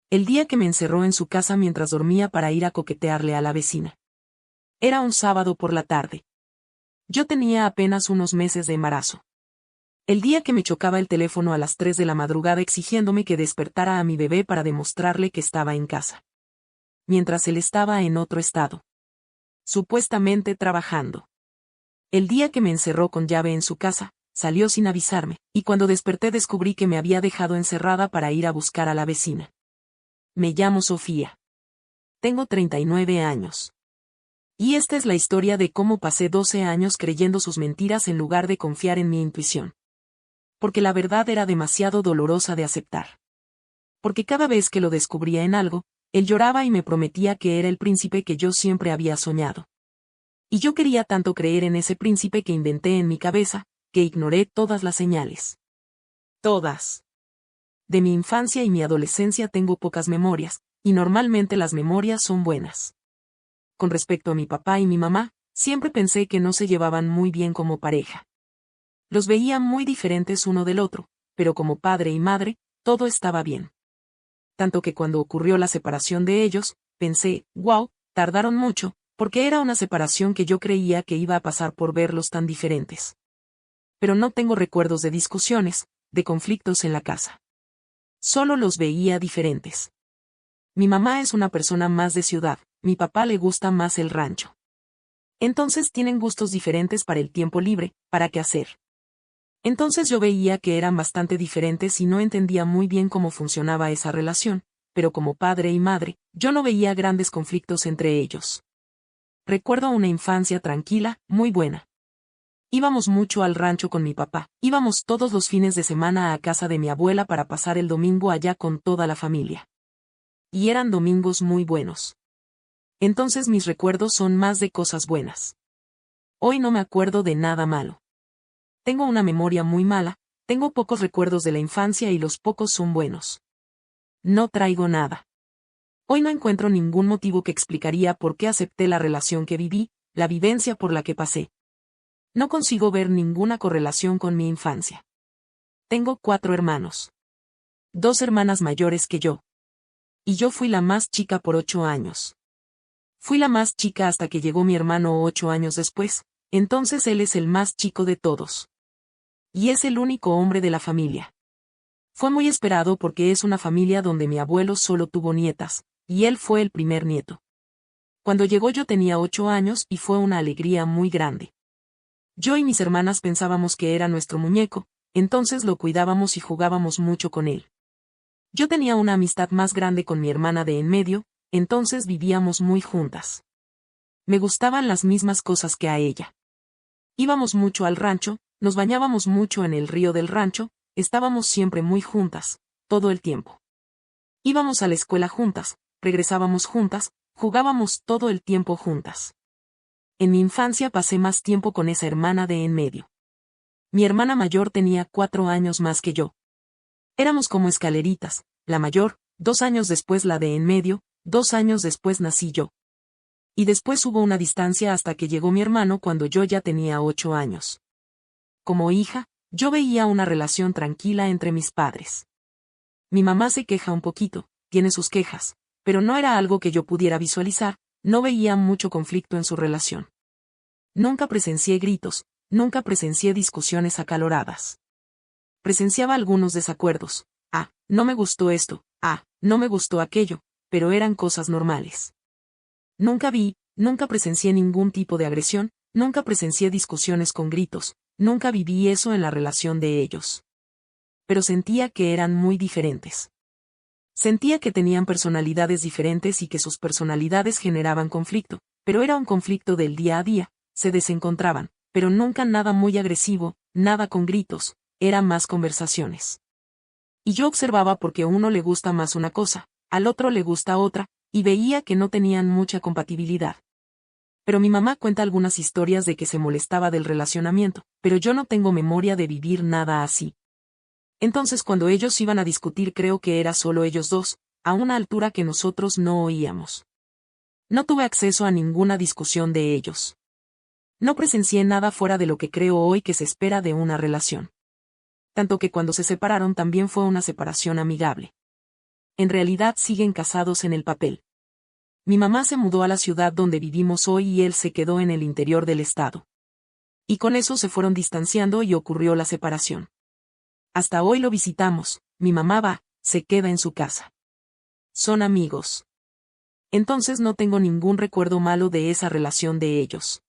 El día que me encerró en su casa mientras dormía para ir a coquetearle a la vecina. Era un sábado por la tarde. Yo tenía apenas unos meses de embarazo. El día que me chocaba el teléfono a las 3 de la madrugada exigiéndome que despertara a mi bebé para demostrarle que estaba en casa. Mientras él estaba en otro estado. Supuestamente trabajando. El día que me encerró con llave en su casa, salió sin avisarme, y cuando desperté descubrí que me había dejado encerrada para ir a buscar a la vecina. Me llamo Sofía. Tengo 39 años. Y esta es la historia de cómo pasé 12 años creyendo sus mentiras en lugar de confiar en mi intuición. Porque la verdad era demasiado dolorosa de aceptar. Porque cada vez que lo descubría en algo, él lloraba y me prometía que era el príncipe que yo siempre había soñado. Y yo quería tanto creer en ese príncipe que inventé en mi cabeza, que ignoré todas las señales. Todas. De mi infancia y mi adolescencia tengo pocas memorias, y normalmente las memorias son buenas. Con respecto a mi papá y mi mamá, siempre pensé que no se llevaban muy bien como pareja. Los veía muy diferentes uno del otro, pero como padre y madre, todo estaba bien. Tanto que cuando ocurrió la separación de ellos, pensé, wow, tardaron mucho, porque era una separación que yo creía que iba a pasar por verlos tan diferentes. Pero no tengo recuerdos de discusiones, de conflictos en la casa. Solo los veía diferentes. Mi mamá es una persona más de ciudad, mi papá le gusta más el rancho. Entonces tienen gustos diferentes para el tiempo libre, para qué hacer. Entonces yo veía que eran bastante diferentes y no entendía muy bien cómo funcionaba esa relación, pero como padre y madre, yo no veía grandes conflictos entre ellos. Recuerdo una infancia tranquila, muy buena. Íbamos mucho al rancho con mi papá, íbamos todos los fines de semana a casa de mi abuela para pasar el domingo allá con toda la familia. Y eran domingos muy buenos. Entonces mis recuerdos son más de cosas buenas. Hoy no me acuerdo de nada malo. Tengo una memoria muy mala, tengo pocos recuerdos de la infancia y los pocos son buenos. No traigo nada. Hoy no encuentro ningún motivo que explicaría por qué acepté la relación que viví, la vivencia por la que pasé. No consigo ver ninguna correlación con mi infancia. Tengo 4 hermanos. 2 hermanas mayores que yo. Y yo fui la más chica por 8 años. Fui la más chica hasta que llegó mi hermano 8 años después, entonces él es el más chico de todos. Y es el único hombre de la familia. Fue muy esperado porque es una familia donde mi abuelo solo tuvo nietas, y él fue el primer nieto. Cuando llegó yo tenía 8 años y fue una alegría muy grande. Yo y mis hermanas pensábamos que era nuestro muñeco, entonces lo cuidábamos y jugábamos mucho con él. Yo tenía una amistad más grande con mi hermana de en medio, entonces vivíamos muy juntas. Me gustaban las mismas cosas que a ella. Íbamos mucho al rancho, nos bañábamos mucho en el río del rancho, estábamos siempre muy juntas, todo el tiempo. Íbamos a la escuela juntas, regresábamos juntas, jugábamos todo el tiempo juntas. En mi infancia pasé más tiempo con esa hermana de en medio. Mi hermana mayor tenía 4 años más que yo. Éramos como escaleritas, la mayor, 2 años después la de en medio, 2 años después nací yo. Y después hubo una distancia hasta que llegó mi hermano cuando yo ya tenía 8 años. Como hija, yo veía una relación tranquila entre mis padres. Mi mamá se queja un poquito, tiene sus quejas, pero no era algo que yo pudiera visualizar, no veía mucho conflicto en su relación. Nunca presencié gritos, nunca presencié discusiones acaloradas. Presenciaba algunos desacuerdos, no me gustó esto, no me gustó aquello, pero eran cosas normales. Nunca presencié ningún tipo de agresión, nunca presencié discusiones con gritos, nunca viví eso en la relación de ellos. Pero sentía que eran muy diferentes. Sentía que tenían personalidades diferentes y que sus personalidades generaban conflicto, pero era un conflicto del día a día, se desencontraban, pero nunca nada muy agresivo, nada con gritos, eran más conversaciones. Y yo observaba porque a uno le gusta más una cosa, al otro le gusta otra, y veía que no tenían mucha compatibilidad. Pero mi mamá cuenta algunas historias de que se molestaba del relacionamiento, pero yo no tengo memoria de vivir nada así. Entonces cuando ellos iban a discutir creo que era solo ellos dos, a una altura que nosotros no oíamos. No tuve acceso a ninguna discusión de ellos. No presencié nada fuera de lo que creo hoy que se espera de una relación. Tanto que cuando se separaron también fue una separación amigable. en realidad siguen casados en el papel. Mi mamá se mudó a la ciudad donde vivimos hoy y él se quedó en el interior del estado. Y con eso se fueron distanciando y ocurrió la separación. Hasta hoy lo visitamos, mi mamá va, se queda en su casa. Son amigos. Entonces no tengo ningún recuerdo malo de esa relación de ellos.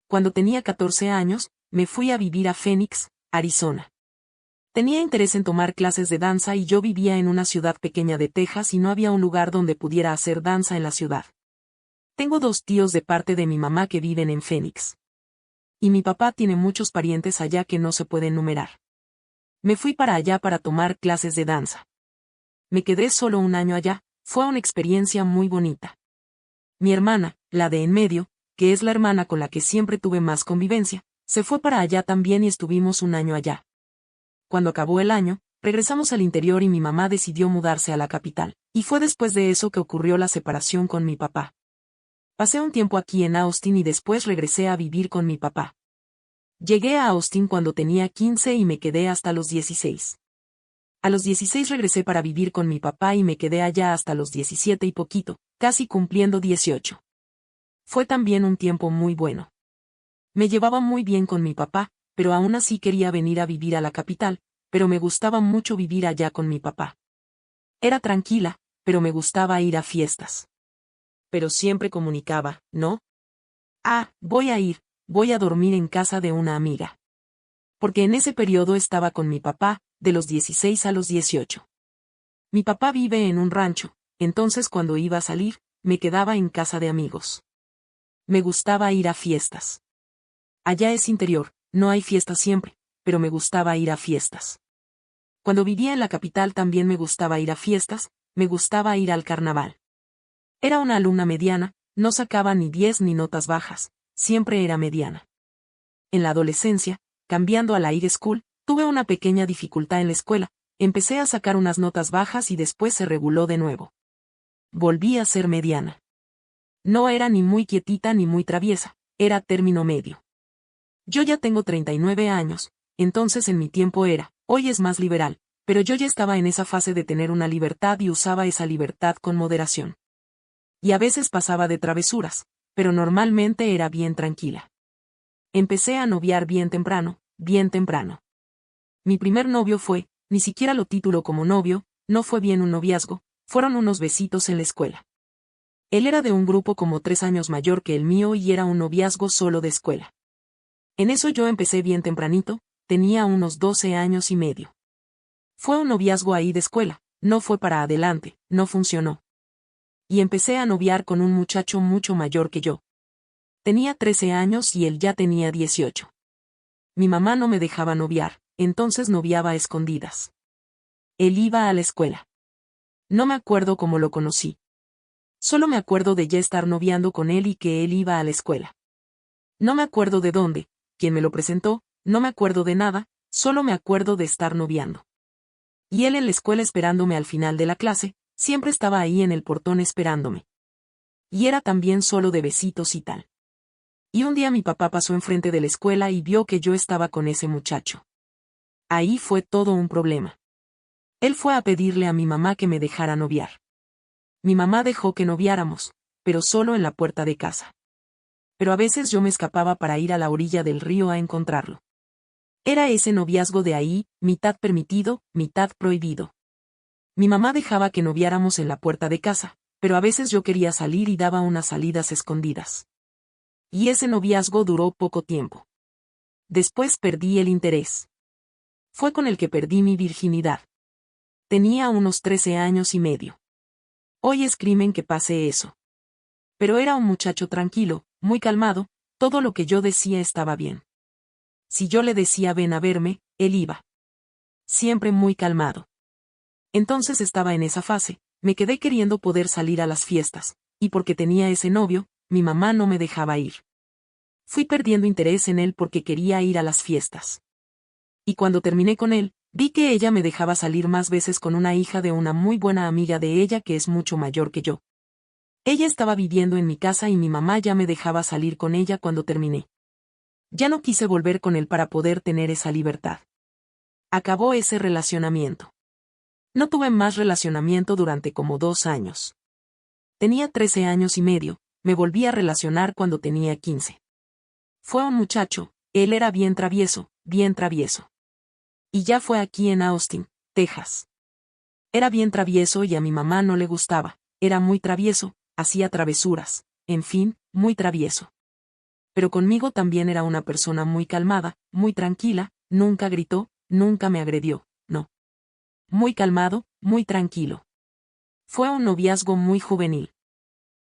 Cuando tenía 14 años, me fui a vivir a Phoenix, Arizona. Tenía interés en tomar clases de danza y yo vivía en una ciudad pequeña de Texas y no había un lugar donde pudiera hacer danza en la ciudad. Tengo 2 tíos de parte de mi mamá que viven en Phoenix. Y mi papá tiene muchos parientes allá que no se pueden numerar. Me fui para allá para tomar clases de danza. Me quedé solo un año allá, fue una experiencia muy bonita. Mi hermana, la de en medio, que es la hermana con la que siempre tuve más convivencia, se fue para allá también y estuvimos un año allá. Cuando acabó el año, regresamos al interior y mi mamá decidió mudarse a la capital, y fue después de eso que ocurrió la separación con mi papá. Pasé un tiempo aquí en Austin y después regresé a vivir con mi papá. Llegué a Austin cuando tenía 15 y me quedé hasta los 16. A los 16 regresé para vivir con mi papá y me quedé allá hasta los 17 y poquito, casi cumpliendo 18. Fue también un tiempo muy bueno. Me llevaba muy bien con mi papá, pero aún así quería venir a vivir a la capital, pero me gustaba mucho vivir allá con mi papá. Era tranquila, pero me gustaba ir a fiestas. Pero siempre comunicaba, ¿no? Ah, voy a dormir en casa de una amiga. Porque en ese periodo estaba con mi papá, de los 16 a los 18. Mi papá vive en un rancho, entonces cuando iba a salir, me quedaba en casa de amigos. Me gustaba ir a fiestas. Allá es interior, no hay fiestas siempre, pero me gustaba ir a fiestas. Cuando vivía en la capital también me gustaba ir a fiestas, me gustaba ir al carnaval. Era una alumna mediana, no sacaba ni 10 ni notas bajas, siempre era mediana. En la adolescencia, cambiando a la high school, tuve una pequeña dificultad en la escuela, empecé a sacar unas notas bajas y después se reguló de nuevo. Volví a ser mediana. No era ni muy quietita ni muy traviesa, era término medio. Yo ya tengo 39 años, entonces en mi tiempo era, hoy es más liberal, pero yo ya estaba en esa fase de tener una libertad y usaba esa libertad con moderación. Y a veces pasaba de travesuras, pero normalmente era bien tranquila. Empecé a noviar bien temprano, bien temprano. Mi primer novio fue, ni siquiera lo titulo como novio, no fue bien un noviazgo, fueron unos besitos en la escuela. Él era de un grupo como 3 años mayor que el mío y era un noviazgo solo de escuela. En eso yo empecé bien tempranito, tenía unos 12 años y medio. Fue un noviazgo ahí de escuela, no fue para adelante, no funcionó. Y empecé a noviar con un muchacho mucho mayor que yo. Tenía 13 años y él ya tenía 18. Mi mamá no me dejaba noviar, entonces noviaba a escondidas. Él iba a la escuela. No me acuerdo cómo lo conocí. Solo me acuerdo de ya estar noviando con él y que él iba a la escuela. No me acuerdo de dónde, quién me lo presentó, no me acuerdo de nada, solo me acuerdo de estar noviando. Y él en la escuela esperándome al final de la clase, siempre estaba ahí en el portón esperándome. Y era también solo de besitos y tal. Y un día mi papá pasó enfrente de la escuela y vio que yo estaba con ese muchacho. Ahí fue todo un problema. Él fue a pedirle a mi mamá que me dejara noviar. Mi mamá dejó que noviáramos, pero solo en la puerta de casa. Pero a veces yo me escapaba para ir a la orilla del río a encontrarlo. Era ese noviazgo de ahí, mitad permitido, mitad prohibido. Mi mamá dejaba que noviáramos en la puerta de casa, pero a veces yo quería salir y daba unas salidas escondidas. Y ese noviazgo duró poco tiempo. Después perdí el interés. Fue con el que perdí mi virginidad. Tenía unos 13 años y medio. Hoy es crimen que pase eso. Pero era un muchacho tranquilo, muy calmado, todo lo que yo decía estaba bien. Si yo le decía ven a verme, él iba. Siempre muy calmado. Entonces estaba en esa fase, me quedé queriendo poder salir a las fiestas, y porque tenía ese novio, mi mamá no me dejaba ir. Fui perdiendo interés en él porque quería ir a las fiestas. Y cuando terminé con él, vi que ella me dejaba salir más veces con una hija de una muy buena amiga de ella que es mucho mayor que yo. Ella estaba viviendo en mi casa y mi mamá ya me dejaba salir con ella cuando terminé. Ya no quise volver con él para poder tener esa libertad. Acabó ese relacionamiento. No tuve más relacionamiento durante como 2 años. Tenía 13 años y medio, me volví a relacionar cuando tenía 15. Fue un muchacho, él era bien travieso, bien travieso. Y ya fue aquí en Austin, Texas. Era bien travieso y a mi mamá no le gustaba, era muy travieso, hacía travesuras, en fin, muy travieso. Pero conmigo también era una persona muy calmada, muy tranquila, nunca gritó, nunca me agredió, no. Muy calmado, muy tranquilo. Fue un noviazgo muy juvenil.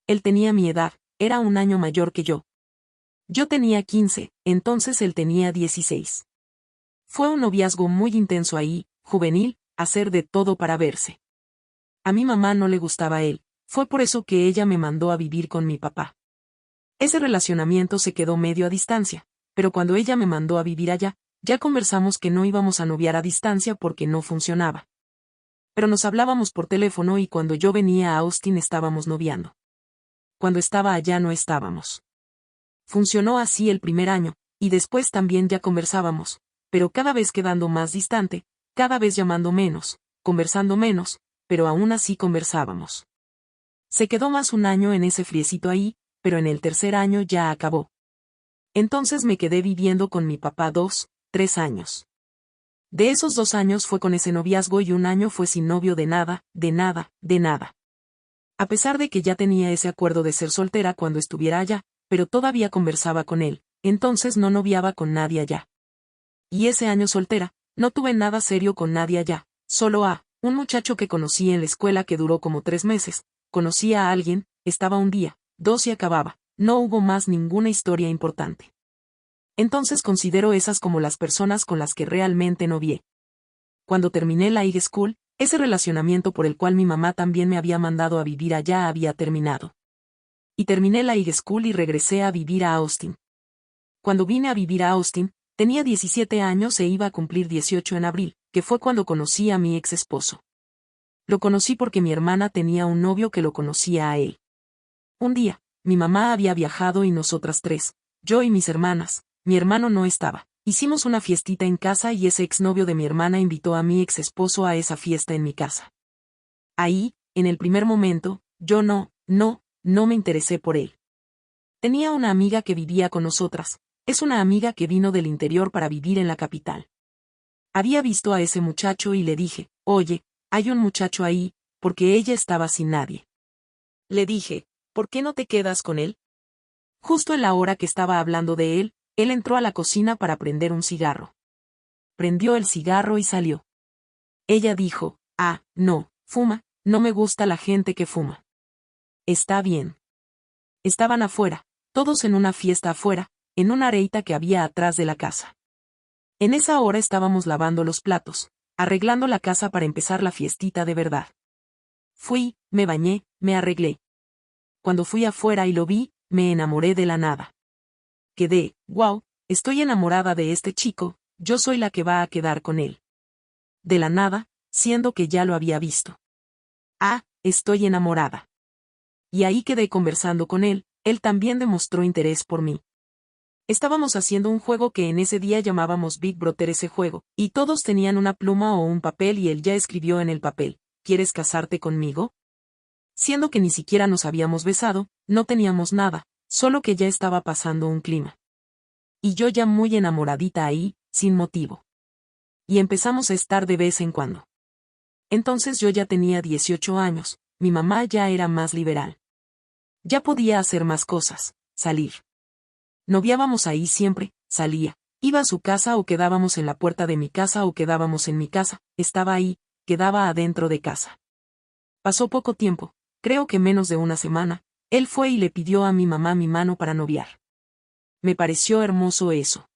Él tenía mi edad, era un año mayor que yo. Yo tenía 15, entonces él tenía 16. Fue un noviazgo muy intenso ahí, juvenil, hacer de todo para verse. A mi mamá no le gustaba él, fue por eso que ella me mandó a vivir con mi papá. Ese relacionamiento se quedó medio a distancia, pero cuando ella me mandó a vivir allá, ya conversamos que no íbamos a noviar a distancia porque no funcionaba. Pero nos hablábamos por teléfono y cuando yo venía a Austin estábamos noviando. Cuando estaba allá no estábamos. Funcionó así el primer año, y después también ya conversábamos, pero cada vez quedando más distante, cada vez llamando menos, conversando menos, pero aún así conversábamos. Se quedó más un año en ese friecito ahí, pero en el tercer año ya acabó. Entonces me quedé viviendo con mi papá 2, 3 años. De esos 2 años fue con ese noviazgo y un año fue sin novio de nada, de nada, de nada. A pesar de que ya tenía ese acuerdo de ser soltera cuando estuviera allá, pero todavía conversaba con él, entonces no noviaba con nadie allá. Y ese año soltera, no tuve nada serio con nadie allá, solo a un muchacho que conocí en la escuela que duró como 3 meses, conocí a alguien, estaba un día, 2 y acababa, no hubo más ninguna historia importante. Entonces considero esas como las personas con las que realmente novié. Cuando terminé la high school, ese relacionamiento por el cual mi mamá también me había mandado a vivir allá había terminado. Y terminé la high school y regresé a vivir a Austin. Cuando vine a vivir a Austin, tenía 17 años e iba a cumplir 18 en abril, que fue cuando conocí a mi ex esposo. Lo conocí porque mi hermana tenía un novio que lo conocía a él. Un día, mi mamá había viajado y nosotras 3, yo y mis hermanas, mi hermano no estaba. Hicimos una fiestita en casa y ese exnovio de mi hermana invitó a mi ex esposo a esa fiesta en mi casa. Ahí, en el primer momento, yo no me interesé por él. Tenía una amiga que vivía con nosotras, es una amiga que vino del interior para vivir en la capital. Había visto a ese muchacho y le dije, oye, hay un muchacho ahí, porque ella estaba sin nadie. Le dije, ¿por qué no te quedas con él? Justo en la hora que estaba hablando de él entró a la cocina para prender un cigarro. Prendió el cigarro y salió. Ella dijo, no, fuma, no me gusta la gente que fuma. Está bien. Estaban afuera, todos en una fiesta afuera, en una areita que había atrás de la casa. En esa hora estábamos lavando los platos, arreglando la casa para empezar la fiestita de verdad. Fui, me bañé, me arreglé. Cuando fui afuera y lo vi, me enamoré de la nada. Quedé, wow, estoy enamorada de este chico, yo soy la que va a quedar con él. De la nada, siendo que ya lo había visto. Estoy enamorada. Y ahí quedé conversando con él también demostró interés por mí. Estábamos haciendo un juego que en ese día llamábamos Big Brother ese juego, y todos tenían una pluma o un papel y él ya escribió en el papel, ¿quieres casarte conmigo? Siendo que ni siquiera nos habíamos besado, no teníamos nada, solo que ya estaba pasando un clima. Y yo ya muy enamoradita ahí, sin motivo. Y empezamos a estar de vez en cuando. Entonces yo ya tenía 18 años, mi mamá ya era más liberal. Ya podía hacer más cosas, salir. Noviábamos ahí siempre, salía, iba a su casa o quedábamos en la puerta de mi casa o quedábamos en mi casa, estaba ahí, quedaba adentro de casa. Pasó poco tiempo, creo que menos de una semana, él fue y le pidió a mi mamá mi mano para noviar. Me pareció hermoso eso.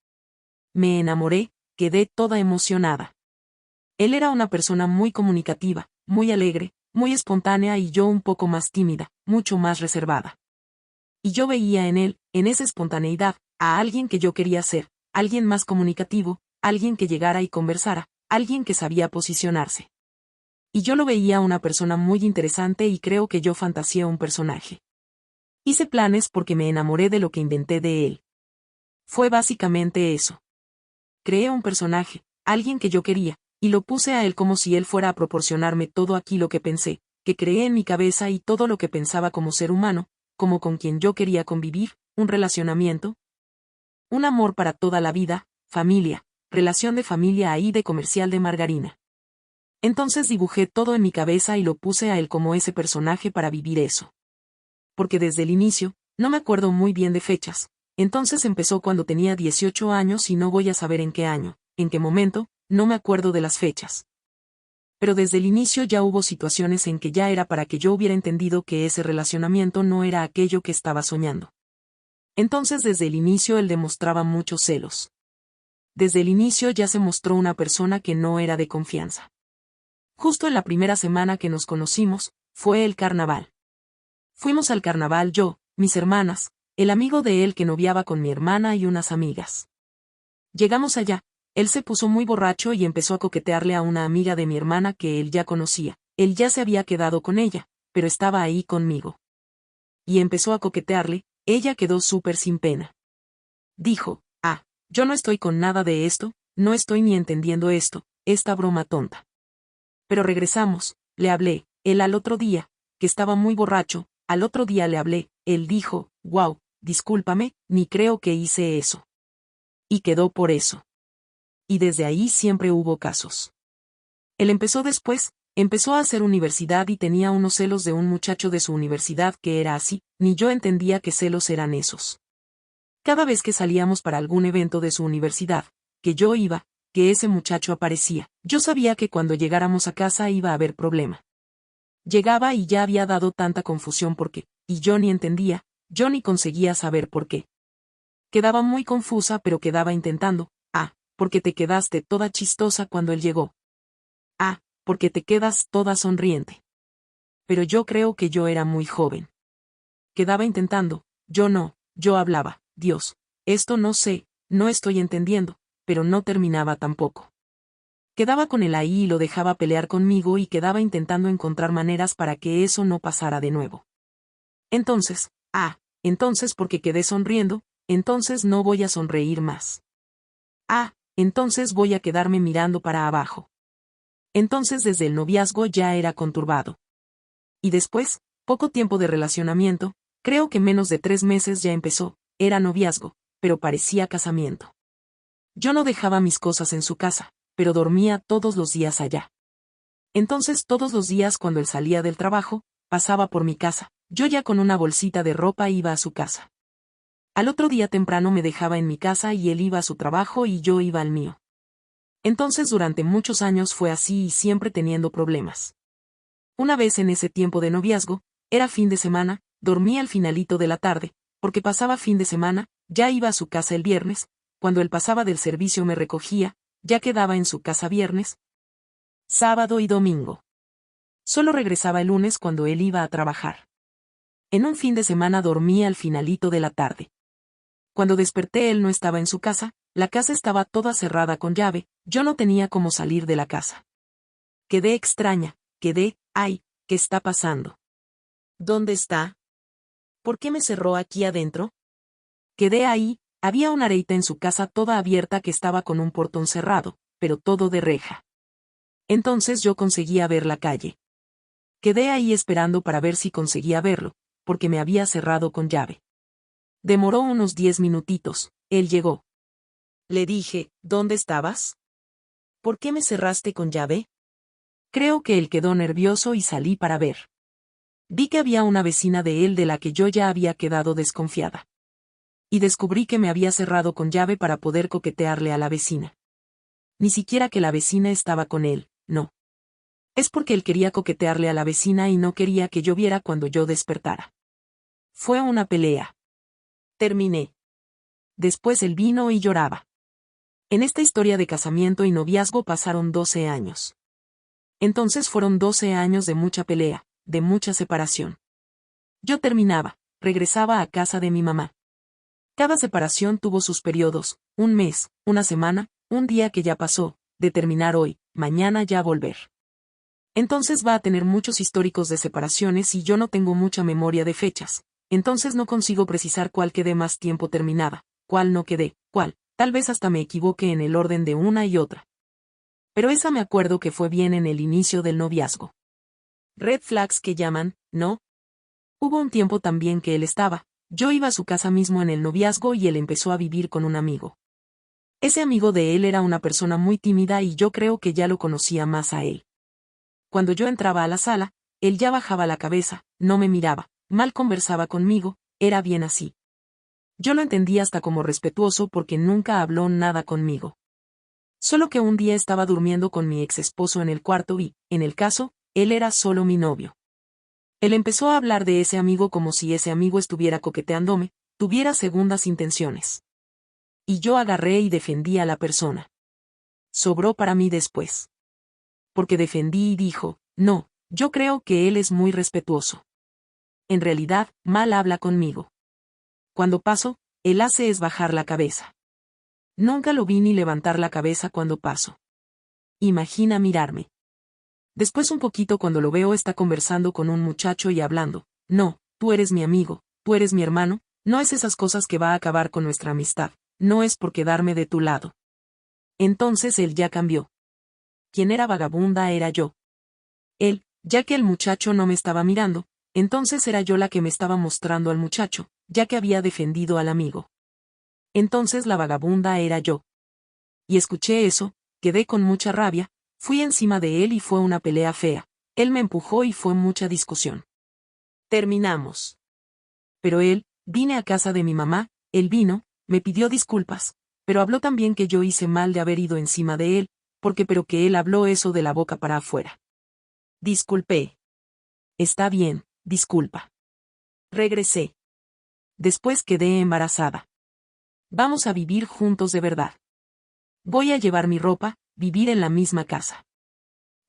Me enamoré, quedé toda emocionada. Él era una persona muy comunicativa, muy alegre, muy espontánea y yo un poco más tímida, mucho más reservada. Y yo veía en él, en esa espontaneidad, a alguien que yo quería ser, alguien más comunicativo, alguien que llegara y conversara, alguien que sabía posicionarse. Y yo lo veía una persona muy interesante y creo que yo fantaseé un personaje. Hice planes porque me enamoré de lo que inventé de él. Fue básicamente eso. Creé un personaje, alguien que yo quería, y lo puse a él como si él fuera a proporcionarme todo aquí lo que pensé, que creé en mi cabeza y todo lo que pensaba como ser humano, como con quien yo quería convivir, un relacionamiento, un amor para toda la vida, familia, relación de familia ahí de comercial de margarina. Entonces dibujé todo en mi cabeza y lo puse a él como ese personaje para vivir eso. Porque desde el inicio, no me acuerdo muy bien de fechas, entonces empezó cuando tenía 18 años y no voy a saber en qué año, en qué momento, no me acuerdo de las fechas. Pero desde el inicio ya hubo situaciones en que ya era para que yo hubiera entendido que ese relacionamiento no era aquello que estaba soñando. Entonces desde el inicio él demostraba muchos celos. Desde el inicio ya se mostró una persona que no era de confianza. Justo en la primera semana que nos conocimos, fue el carnaval. Fuimos al carnaval yo, mis hermanas, el amigo de él que noviaba con mi hermana y unas amigas. Llegamos allá, él se puso muy borracho y empezó a coquetearle a una amiga de mi hermana que él ya conocía, él ya se había quedado con ella, pero estaba ahí conmigo. Y empezó a coquetearle, ella quedó súper sin pena. Dijo, yo no estoy con nada de esto, no estoy ni entendiendo esto, esta broma tonta. Pero regresamos, le hablé, él al otro día, que estaba muy borracho, al otro día le hablé, él dijo, wow, discúlpame, ni creo que hice eso. Y quedó por eso. Y desde ahí siempre hubo casos. Él empezó después, empezó a hacer universidad y tenía unos celos de un muchacho de su universidad que era así, ni yo entendía qué celos eran esos. Cada vez que salíamos para algún evento de su universidad, que yo iba, que ese muchacho aparecía, yo sabía que cuando llegáramos a casa iba a haber problema. Llegaba y ya había dado tanta confusión por qué, y yo ni entendía, yo ni conseguía saber por qué. Quedaba muy confusa pero quedaba intentando, porque te quedaste toda chistosa cuando él llegó. Porque te quedas toda sonriente. Pero yo creo que yo era muy joven. Quedaba intentando, yo hablaba, Dios, esto no sé, no estoy entendiendo, pero no terminaba tampoco. Quedaba con él ahí y lo dejaba pelear conmigo y quedaba intentando encontrar maneras para que eso no pasara de nuevo. Entonces porque quedé sonriendo, entonces no voy a sonreír más. Entonces voy a quedarme mirando para abajo. Entonces desde el noviazgo ya era conturbado. Y después, poco tiempo de relacionamiento, creo que menos de 3 meses ya empezó, era noviazgo, pero parecía casamiento. Yo no dejaba mis cosas en su casa, pero dormía todos los días allá. Entonces todos los días cuando él salía del trabajo, pasaba por mi casa, yo ya con una bolsita de ropa iba a su casa. Al otro día temprano me dejaba en mi casa y él iba a su trabajo y yo iba al mío. Entonces durante muchos años fue así y siempre teniendo problemas. Una vez en ese tiempo de noviazgo, era fin de semana, dormía al finalito de la tarde, porque pasaba fin de semana, ya iba a su casa el viernes, cuando él pasaba del servicio me recogía, ya quedaba en su casa viernes, sábado y domingo. Solo regresaba el lunes cuando él iba a trabajar. En un fin de semana dormía al finalito de la tarde. Cuando desperté él no estaba en su casa, la casa estaba toda cerrada con llave, yo no tenía cómo salir de la casa. Quedé extraña, ¿qué está pasando? ¿Dónde está? ¿Por qué me cerró aquí adentro? Quedé ahí, había una reita en su casa toda abierta que estaba con un portón cerrado, pero todo de reja. Entonces yo conseguía ver la calle. Quedé ahí esperando para ver si conseguía verlo, porque me había cerrado con llave. Demoró unos 10 minutitos, él llegó. Le dije, ¿dónde estabas? ¿Por qué me cerraste con llave? Creo que él quedó nervioso y salí para ver. Vi que había una vecina de él de la que yo ya había quedado desconfiada. Y descubrí que me había cerrado con llave para poder coquetearle a la vecina. Ni siquiera que la vecina estaba con él, no. Es porque él quería coquetearle a la vecina y no quería que yo viera cuando yo despertara. Fue una pelea. Terminé. Después él vino y lloraba. En esta historia de casamiento y noviazgo pasaron 12 años. Entonces fueron 12 años de mucha pelea, de mucha separación. Yo terminaba, regresaba a casa de mi mamá. Cada separación tuvo sus periodos, un mes, una semana, un día que ya pasó, de terminar hoy, mañana ya volver. Entonces va a tener muchos históricos de separaciones y yo no tengo mucha memoria de fechas, entonces no consigo precisar cuál quedé más tiempo terminada, cuál no quedé, cuál, tal vez hasta me equivoque en el orden de una y otra. Pero esa me acuerdo que fue bien en el inicio del noviazgo. Red flags que llaman, ¿no? Hubo un tiempo también que él estaba. Yo iba a su casa mismo en el noviazgo y él empezó a vivir con un amigo. Ese amigo de él era una persona muy tímida y yo creo que ya lo conocía más a él. Cuando yo entraba a la sala, él ya bajaba la cabeza, no me miraba, mal conversaba conmigo, era bien así. Yo lo entendí hasta como respetuoso porque nunca habló nada conmigo. Solo que un día estaba durmiendo con mi ex esposo en el cuarto y, en el caso, él era solo mi novio. Él empezó a hablar de ese amigo como si ese amigo estuviera coqueteándome, tuviera segundas intenciones. Y yo agarré y defendí a la persona. Sobró para mí después. Porque defendí y dijo, no, yo creo que él es muy respetuoso. En realidad, mal habla conmigo. Cuando paso, él hace es bajar la cabeza. Nunca lo vi ni levantar la cabeza cuando paso. Imagina mirarme. Después un poquito cuando lo veo está conversando con un muchacho y hablando, no, tú eres mi amigo, tú eres mi hermano, no es esas cosas que va a acabar con nuestra amistad, no es por quedarme de tu lado. Entonces él ya cambió. Quien era vagabunda era yo. Él, ya que el muchacho no me estaba mirando, entonces era yo la que me estaba mostrando al muchacho, ya que había defendido al amigo. Entonces la vagabunda era yo. Y escuché eso, quedé con mucha rabia, fui encima de él y fue una pelea fea. Él me empujó y fue mucha discusión. Terminamos. Pero él, vine a casa de mi mamá, él vino, me pidió disculpas, pero habló también que yo hice mal de haber ido encima de él, pero que él habló eso de la boca para afuera. Disculpé. Está bien, disculpa. Regresé. Después quedé embarazada. Vamos a vivir juntos de verdad. Voy a llevar mi ropa, vivir en la misma casa.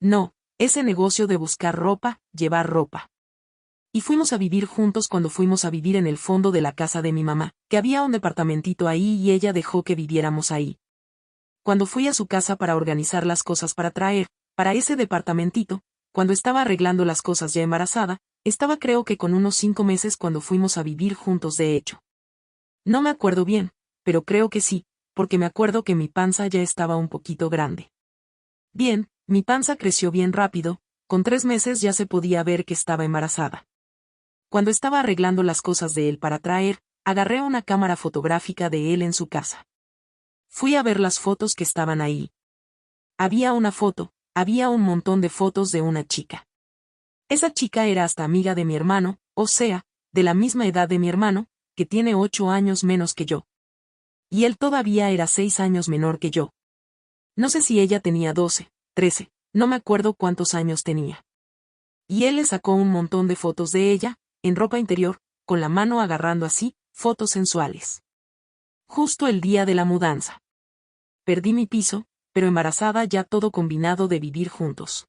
No, ese negocio de buscar ropa, llevar ropa. Y fuimos a vivir juntos cuando fuimos a vivir en el fondo de la casa de mi mamá, que había un departamentito ahí y ella dejó que viviéramos ahí. Cuando fui a su casa para organizar las cosas para traer, para ese departamentito, cuando estaba arreglando las cosas ya embarazada, estaba creo que con unos 5 meses cuando fuimos a vivir juntos de hecho. No me acuerdo bien, pero creo que sí, porque me acuerdo que mi panza ya estaba un poquito grande. Bien, mi panza creció bien rápido, con 3 meses ya se podía ver que estaba embarazada. Cuando estaba arreglando las cosas de él para traer, agarré una cámara fotográfica de él en su casa. Fui a ver las fotos que estaban ahí. Había una foto, había un montón de fotos de una chica. Esa chica era hasta amiga de mi hermano, o sea, de la misma edad de mi hermano, que tiene 8 años menos que yo. Y él todavía era 6 años menor que yo. No sé si ella tenía 12, 13, no me acuerdo cuántos años tenía. Y él le sacó un montón de fotos de ella, en ropa interior, con la mano agarrando así, fotos sensuales. Justo el día de la mudanza. Perdí mi piso, pero embarazada ya todo combinado de vivir juntos.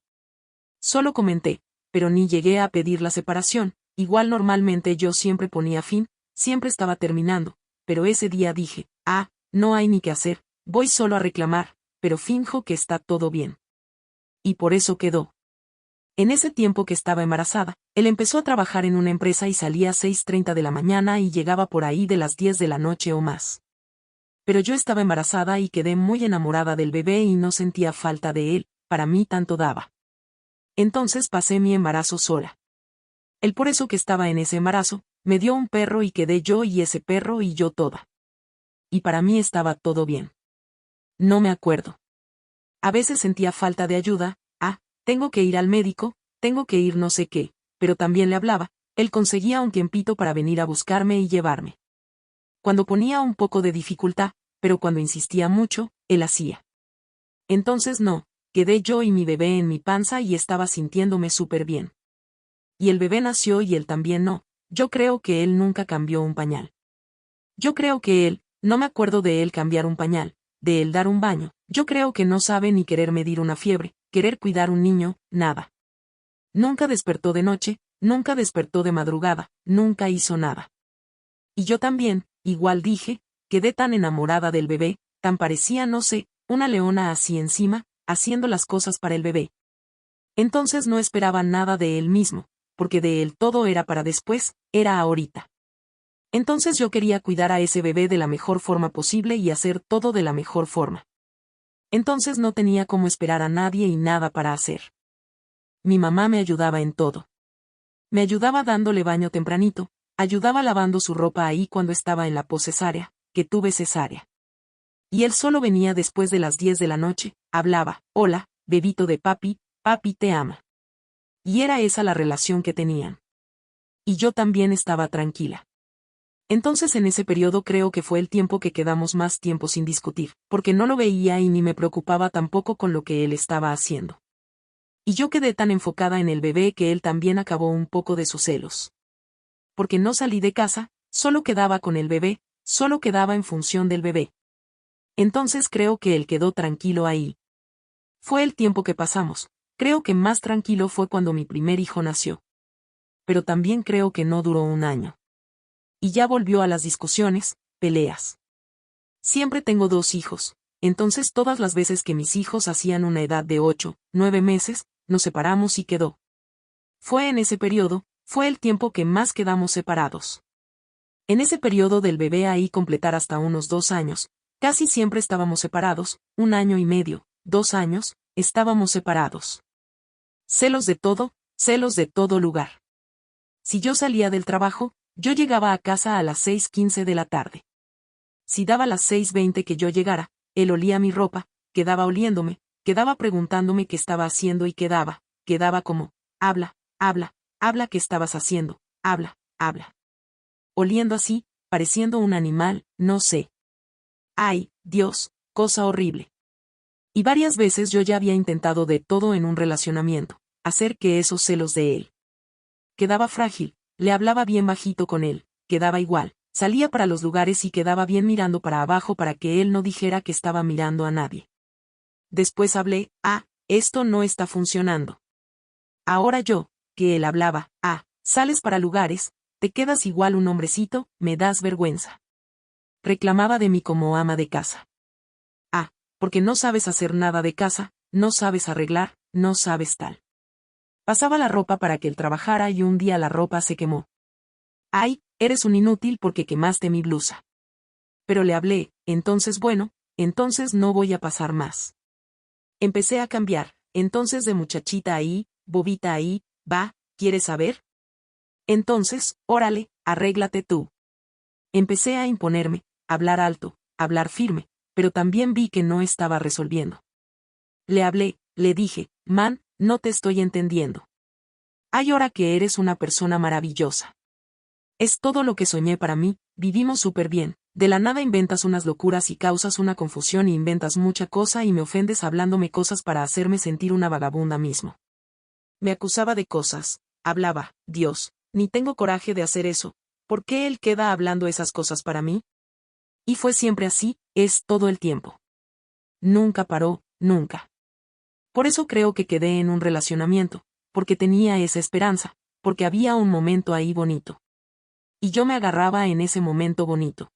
Solo comenté, pero ni llegué a pedir la separación, igual normalmente yo siempre ponía fin, siempre estaba terminando, pero ese día dije, no hay ni qué hacer, voy solo a reclamar, pero finjo que está todo bien. Y por eso quedó. En ese tiempo que estaba embarazada, él empezó a trabajar en una empresa y salía a 6:30 de la mañana y llegaba por ahí de las 10 de la noche o más. Pero yo estaba embarazada y quedé muy enamorada del bebé y no sentía falta de él, para mí tanto daba. Entonces pasé mi embarazo sola. Él por eso que estaba en ese embarazo, me dio un perro y quedé yo y ese perro y yo toda. Y para mí estaba todo bien. No me acuerdo. A veces sentía falta de ayuda, tengo que ir al médico, tengo que ir no sé qué, pero también le hablaba, él conseguía un tiempito para venir a buscarme y llevarme. Cuando ponía un poco de dificultad, pero cuando insistía mucho, él hacía. Entonces no, quedé yo y mi bebé en mi panza y estaba sintiéndome súper bien. Y el bebé nació y él también no, yo creo que él nunca cambió un pañal. Yo creo que él, no me acuerdo de él cambiar un pañal, de él dar un baño, yo creo que no sabe ni querer medir una fiebre, querer cuidar un niño, nada. Nunca despertó de noche, nunca despertó de madrugada, nunca hizo nada. Y yo también, igual dije, quedé tan enamorada del bebé, tan parecía no sé, una leona así encima, haciendo las cosas para el bebé. Entonces no esperaba nada de él mismo, porque de él todo era para después, era ahorita. Entonces yo quería cuidar a ese bebé de la mejor forma posible y hacer todo de la mejor forma. Entonces no tenía cómo esperar a nadie y nada para hacer. Mi mamá me ayudaba en todo. Me ayudaba dándole baño tempranito, ayudaba lavando su ropa ahí cuando estaba en la poscesárea, que tuve cesárea. Y él solo venía después de las 10 de la noche, hablaba, hola, bebito de papi, papi te ama. Y era esa la relación que tenían. Y yo también estaba tranquila. Entonces en ese periodo creo que fue el tiempo que quedamos más tiempo sin discutir, porque no lo veía y ni me preocupaba tampoco con lo que él estaba haciendo. Y yo quedé tan enfocada en el bebé que él también acabó un poco de sus celos. Porque no salí de casa, solo quedaba con el bebé, solo quedaba en función del bebé. Entonces creo que él quedó tranquilo ahí. Fue el tiempo que pasamos, creo que más tranquilo fue cuando mi primer hijo nació. Pero también creo que no duró un año. Y ya volvió a las discusiones, peleas. Siempre tengo 2 hijos, entonces todas las veces que mis hijos hacían una edad de 8, 9 meses, nos separamos y quedó. Fue en ese periodo, fue el tiempo que más quedamos separados. En ese periodo del bebé ahí completar hasta unos 2 años, casi siempre estábamos separados, 1 año y medio, 2 años, estábamos separados. Celos de todo lugar. Si yo salía del trabajo, yo llegaba a casa a las 6:15 de la tarde. Si daba las 6:20 que yo llegara, él olía mi ropa, quedaba oliéndome, quedaba preguntándome qué estaba haciendo y quedaba como, habla, ¿qué estabas haciendo? Habla. Oliendo así, pareciendo un animal, no sé. Ay, Dios, cosa horrible. Y varias veces yo ya había intentado de todo en un relacionamiento, hacer que esos celos de él. Quedaba frágil, le hablaba bien bajito con él, quedaba igual, salía para los lugares y quedaba bien mirando para abajo para que él no dijera que estaba mirando a nadie. Después hablé, esto no está funcionando. Ahora yo, que él hablaba, sales para lugares, te quedas igual un hombrecito, me das vergüenza. Reclamaba de mí como ama de casa. Porque no sabes hacer nada de casa, no sabes arreglar, no sabes tal. Pasaba la ropa para que él trabajara y un día la ropa se quemó. Ay, eres un inútil porque quemaste mi blusa. Pero le hablé, entonces bueno, entonces no voy a pasar más. Empecé a cambiar, entonces de muchachita ahí, bobita ahí, va, ¿quieres saber? Entonces, órale, arréglate tú. Empecé a imponerme, hablar alto, hablar firme, pero también vi que no estaba resolviendo. Le hablé, le dije, man, no te estoy entendiendo. Ay, ahora que eres una persona maravillosa. Es todo lo que soñé para mí, vivimos súper bien, de la nada inventas unas locuras y causas una confusión y inventas mucha cosa y me ofendes hablándome cosas para hacerme sentir una vagabunda mismo. Me acusaba de cosas, hablaba, Dios, ni tengo coraje de hacer eso, ¿por qué él queda hablando esas cosas para mí? Y fue siempre así, es todo el tiempo. Nunca paró, nunca. Por eso creo que quedé en un relacionamiento, porque tenía esa esperanza, porque había un momento ahí bonito. Y yo me agarraba en ese momento bonito.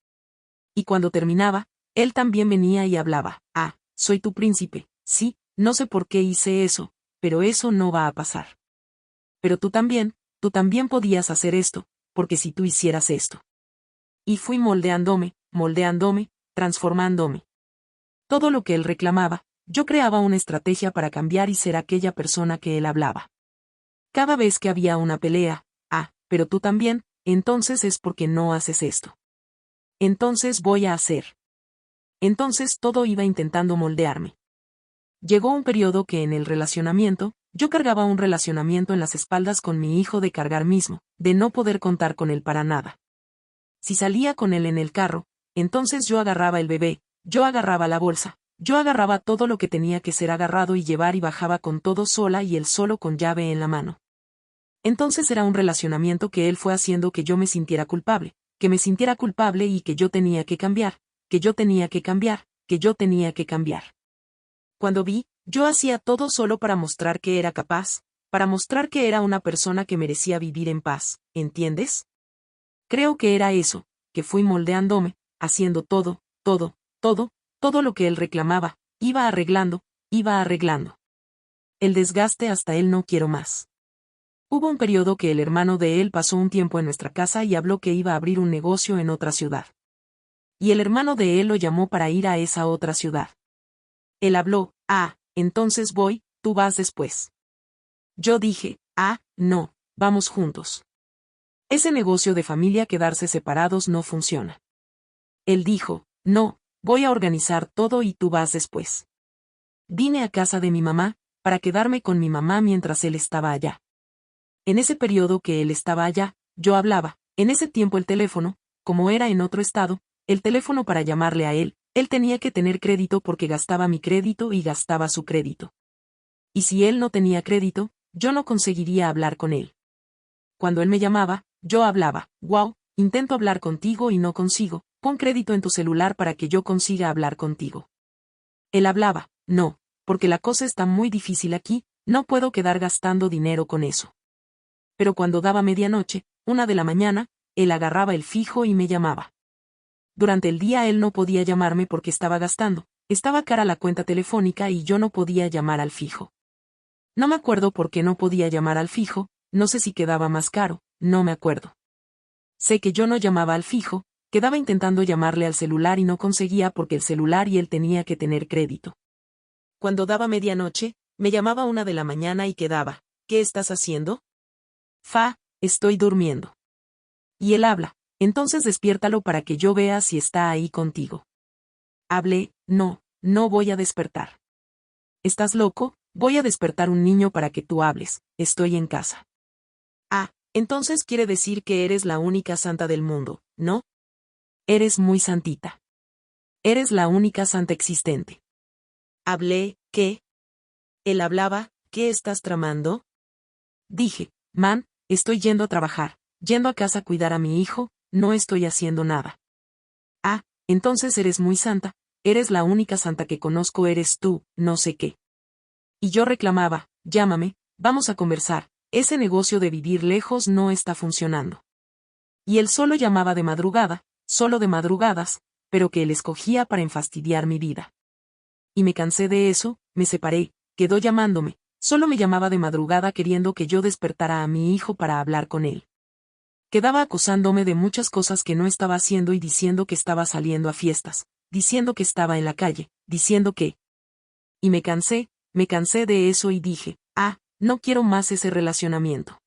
Y cuando terminaba, él también venía y hablaba, soy tu príncipe, sí, no sé por qué hice eso, pero eso no va a pasar. Pero tú también podías hacer esto, porque si tú hicieras esto. Y fui moldeándome, transformándome. Todo lo que él reclamaba, yo creaba una estrategia para cambiar y ser aquella persona que él hablaba. Cada vez que había una pelea, pero tú también, entonces es porque no haces esto. Entonces voy a hacer. Entonces todo iba intentando moldearme. Llegó un periodo que en el relacionamiento, yo cargaba un relacionamiento en las espaldas con mi hijo de cargar mismo, de no poder contar con él para nada. Si salía con él en el carro, entonces yo agarraba el bebé, yo agarraba la bolsa, yo agarraba todo lo que tenía que ser agarrado y llevar y bajaba con todo sola y él solo con llave en la mano. Entonces era un relacionamiento que él fue haciendo que yo me sintiera culpable y que yo tenía que cambiar, que yo tenía que cambiar. Cuando vi, yo hacía todo solo para mostrar que era capaz, para mostrar que era una persona que merecía vivir en paz, ¿entiendes? Creo que era eso, que fui moldeándome, haciendo todo lo que él reclamaba, iba arreglando. El desgaste hasta él no quiero más. Hubo un periodo que el hermano de él pasó un tiempo en nuestra casa y habló que iba a abrir un negocio en otra ciudad. Y el hermano de él lo llamó para ir a esa otra ciudad. Él habló, entonces voy, tú vas después. Yo dije, no, vamos juntos. Ese negocio de familia quedarse separados no funciona. Él dijo, no, voy a organizar todo y tú vas después. Vine a casa de mi mamá, para quedarme con mi mamá mientras él estaba allá. En ese periodo que él estaba allá, yo hablaba, en ese tiempo el teléfono, como era en otro estado, el teléfono para llamarle a él tenía que tener crédito porque gastaba mi crédito y gastaba su crédito. Y si él no tenía crédito, yo no conseguiría hablar con él. Cuando él me llamaba, yo hablaba, wow, intento hablar contigo y no consigo, pon crédito en tu celular para que yo consiga hablar contigo. Él hablaba, no, porque la cosa está muy difícil aquí, no puedo quedar gastando dinero con eso. Pero cuando daba medianoche, 1 de la mañana, él agarraba el fijo y me llamaba. Durante el día él no podía llamarme porque estaba gastando, estaba cara la cuenta telefónica y yo no podía llamar al fijo. No me acuerdo por qué no podía llamar al fijo, no sé si quedaba más caro, no me acuerdo. Sé que yo no llamaba al fijo, quedaba intentando llamarle al celular y no conseguía porque el celular y él tenía que tener crédito. Cuando daba medianoche, me llamaba 1 de la mañana y quedaba, ¿qué estás haciendo? Estoy durmiendo. Y él habla, entonces despiértalo para que yo vea si está ahí contigo. Hablé, no voy a despertar. ¿Estás loco? Voy a despertar un niño para que tú hables, estoy en casa. Entonces quiere decir que eres la única santa del mundo, ¿no? Eres muy santita. Eres la única santa existente. Hablé, ¿qué? Él hablaba, ¿qué estás tramando? Dije, estoy yendo a trabajar, yendo a casa a cuidar a mi hijo, no estoy haciendo nada. Entonces eres muy santa, eres la única santa que conozco, eres tú, no sé qué. Y yo reclamaba, llámame, vamos a conversar, ese negocio de vivir lejos no está funcionando. Y él solo llamaba de madrugada, solo de madrugadas, pero que él escogía para enfastidiar mi vida. Y me cansé de eso, me separé, quedó llamándome, solo me llamaba de madrugada queriendo que yo despertara a mi hijo para hablar con él. Quedaba acusándome de muchas cosas que no estaba haciendo y diciendo que estaba saliendo a fiestas, diciendo que estaba en la calle, diciendo que... Y me cansé de eso y dije, no quiero más ese relacionamiento.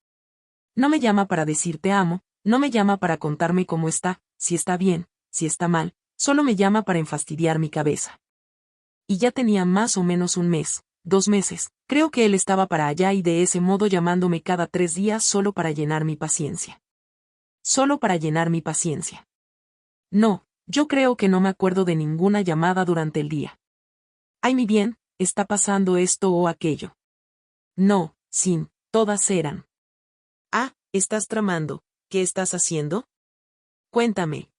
No me llama para decir te amo, no me llama para contarme cómo está, si está bien, si está mal, solo me llama para enfastidiar mi cabeza. Y ya tenía más o menos 1 mes, 2 meses, creo que él estaba para allá y de ese modo llamándome cada 3 días solo para llenar mi paciencia. Solo para llenar mi paciencia. No, yo creo que no me acuerdo de ninguna llamada durante el día. Ay, mi bien, está pasando esto o aquello. No, todas eran. Estás tramando, ¿qué estás haciendo? Cuéntame.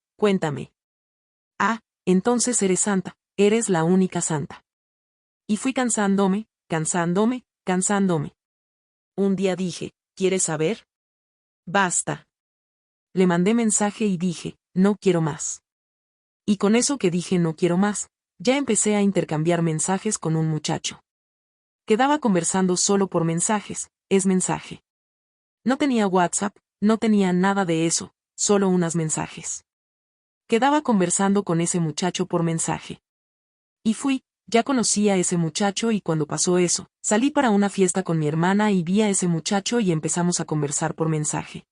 Entonces eres santa, eres la única santa. Y fui cansándome. Un día dije, ¿quieres saber? Basta. Le mandé mensaje y dije, no quiero más. Y con eso que dije no quiero más, ya empecé a intercambiar mensajes con un muchacho. Quedaba conversando solo por mensajes, es mensaje. No tenía WhatsApp, no tenía nada de eso, solo unos mensajes. Quedaba conversando con ese muchacho por mensaje. Y ya conocí a ese muchacho y cuando pasó eso, salí para una fiesta con mi hermana y vi a ese muchacho y empezamos a conversar por mensaje.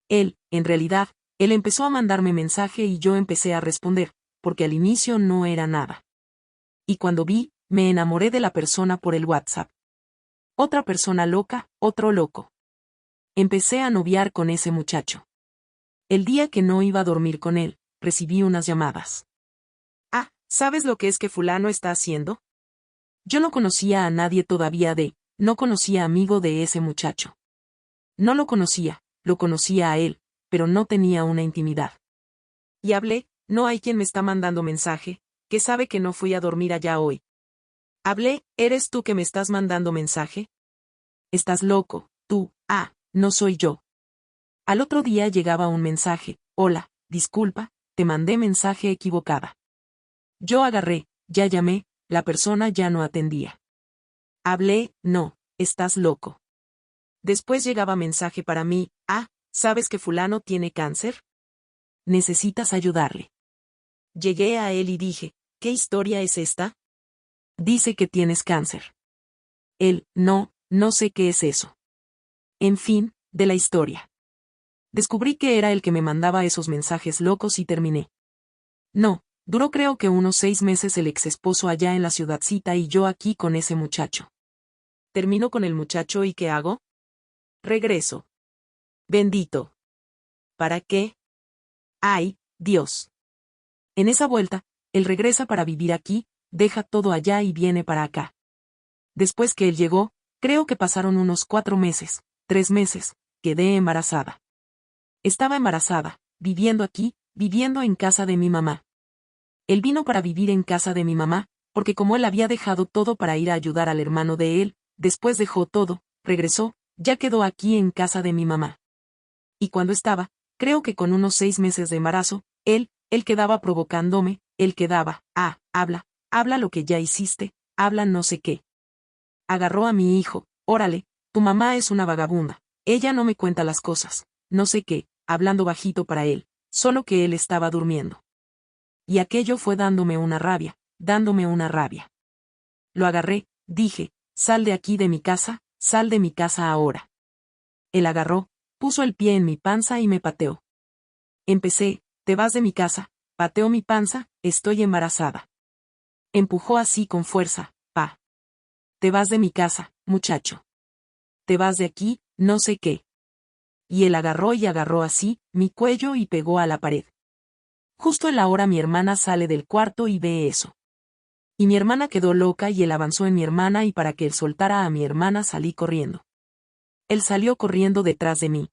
Él empezó a mandarme mensaje y yo empecé a responder, porque al inicio no era nada. Y cuando me enamoré de la persona por el WhatsApp. Otra persona loca, otro loco. Empecé a noviar con ese muchacho. El día que no iba a dormir con él, recibí unas llamadas. ¿Sabes lo que es que fulano está haciendo? Yo no conocía a nadie todavía no conocía amigo de ese muchacho. No lo conocía, lo conocía a él, pero no tenía una intimidad. Y hablé, no hay quien me está mandando mensaje, que sabe que no fui a dormir allá hoy. Hablé, ¿eres tú que me estás mandando mensaje? Estás loco, tú, no soy yo. Al otro día llegaba un mensaje, hola, disculpa, te mandé mensaje equivocada. Yo agarré, ya llamé, la persona ya no atendía. Hablé, no, estás loco. Después llegaba mensaje para mí, ¿sabes que fulano tiene cáncer? Necesitas ayudarle. Llegué a él y dije, ¿qué historia es esta? Dice que tienes cáncer. Él, no sé qué es eso. En fin, de la historia. Descubrí que era el que me mandaba esos mensajes locos y terminé. No, duró creo que unos 6 meses el ex esposo allá en la ciudadcita y yo aquí con ese muchacho. Termino con el muchacho y ¿qué hago? Regreso. Bendito. ¿Para qué? ¡Ay, Dios! En esa vuelta, él regresa para vivir aquí, deja todo allá y viene para acá. Después que él llegó, creo que pasaron unos 4 meses, 3 meses, quedé embarazada. Estaba embarazada, viviendo aquí, viviendo en casa de mi mamá. Él vino para vivir en casa de mi mamá, porque como él había dejado todo para ir a ayudar al hermano de él, después dejó todo, regresó, ya quedó aquí en casa de mi mamá. Y cuando estaba, creo que con unos 6 meses de embarazo, él quedaba provocándome, él quedaba, habla lo que ya hiciste, habla no sé qué. Agarró a mi hijo, órale, tu mamá es una vagabunda, ella no me cuenta las cosas, no sé qué, hablando bajito para él, solo que él estaba durmiendo. Y aquello fue dándome una rabia, dándome una rabia. Lo agarré, dije, sal de aquí de mi casa, sal de mi casa ahora. Él agarró, puso el pie en mi panza y me pateó. Empecé, te vas de mi casa, pateó mi panza, estoy embarazada. Empujó así con fuerza, pa. Te vas de mi casa, muchacho. Te vas de aquí, no sé qué. Y él agarró y agarró así, mi cuello y pegó a la pared. Justo en la hora mi hermana sale del cuarto y ve eso. Y mi hermana quedó loca y él avanzó en mi hermana y para que él soltara a mi hermana salí corriendo. Él salió corriendo detrás de mí.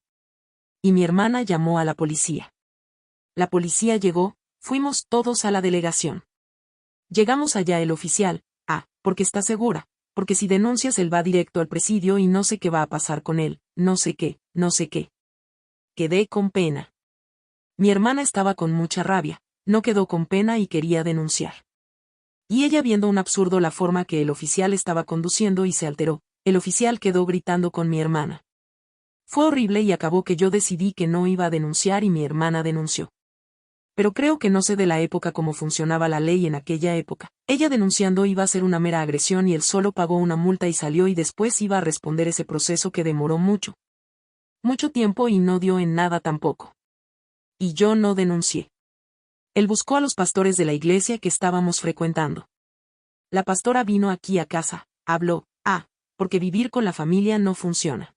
Y mi hermana llamó a la policía. La policía llegó, fuimos todos a la delegación. Llegamos allá el oficial, porque está segura, porque si denuncias él va directo al presidio y no sé qué va a pasar con él, no sé qué. Quedé con pena. Mi hermana estaba con mucha rabia, no quedó con pena y quería denunciar. Y ella viendo un absurdo la forma que el oficial estaba conduciendo y se alteró, el oficial quedó gritando con mi hermana. Fue horrible y acabó que yo decidí que no iba a denunciar y mi hermana denunció. Pero creo que no sé de la época cómo funcionaba la ley en aquella época. Ella denunciando iba a ser una mera agresión y él solo pagó una multa y salió y después iba a responder ese proceso que demoró mucho. Mucho tiempo y no dio en nada tampoco. Y yo no denuncié. Él buscó a los pastores de la iglesia que estábamos frecuentando. La pastora vino aquí a casa, habló, porque vivir con la familia no funciona.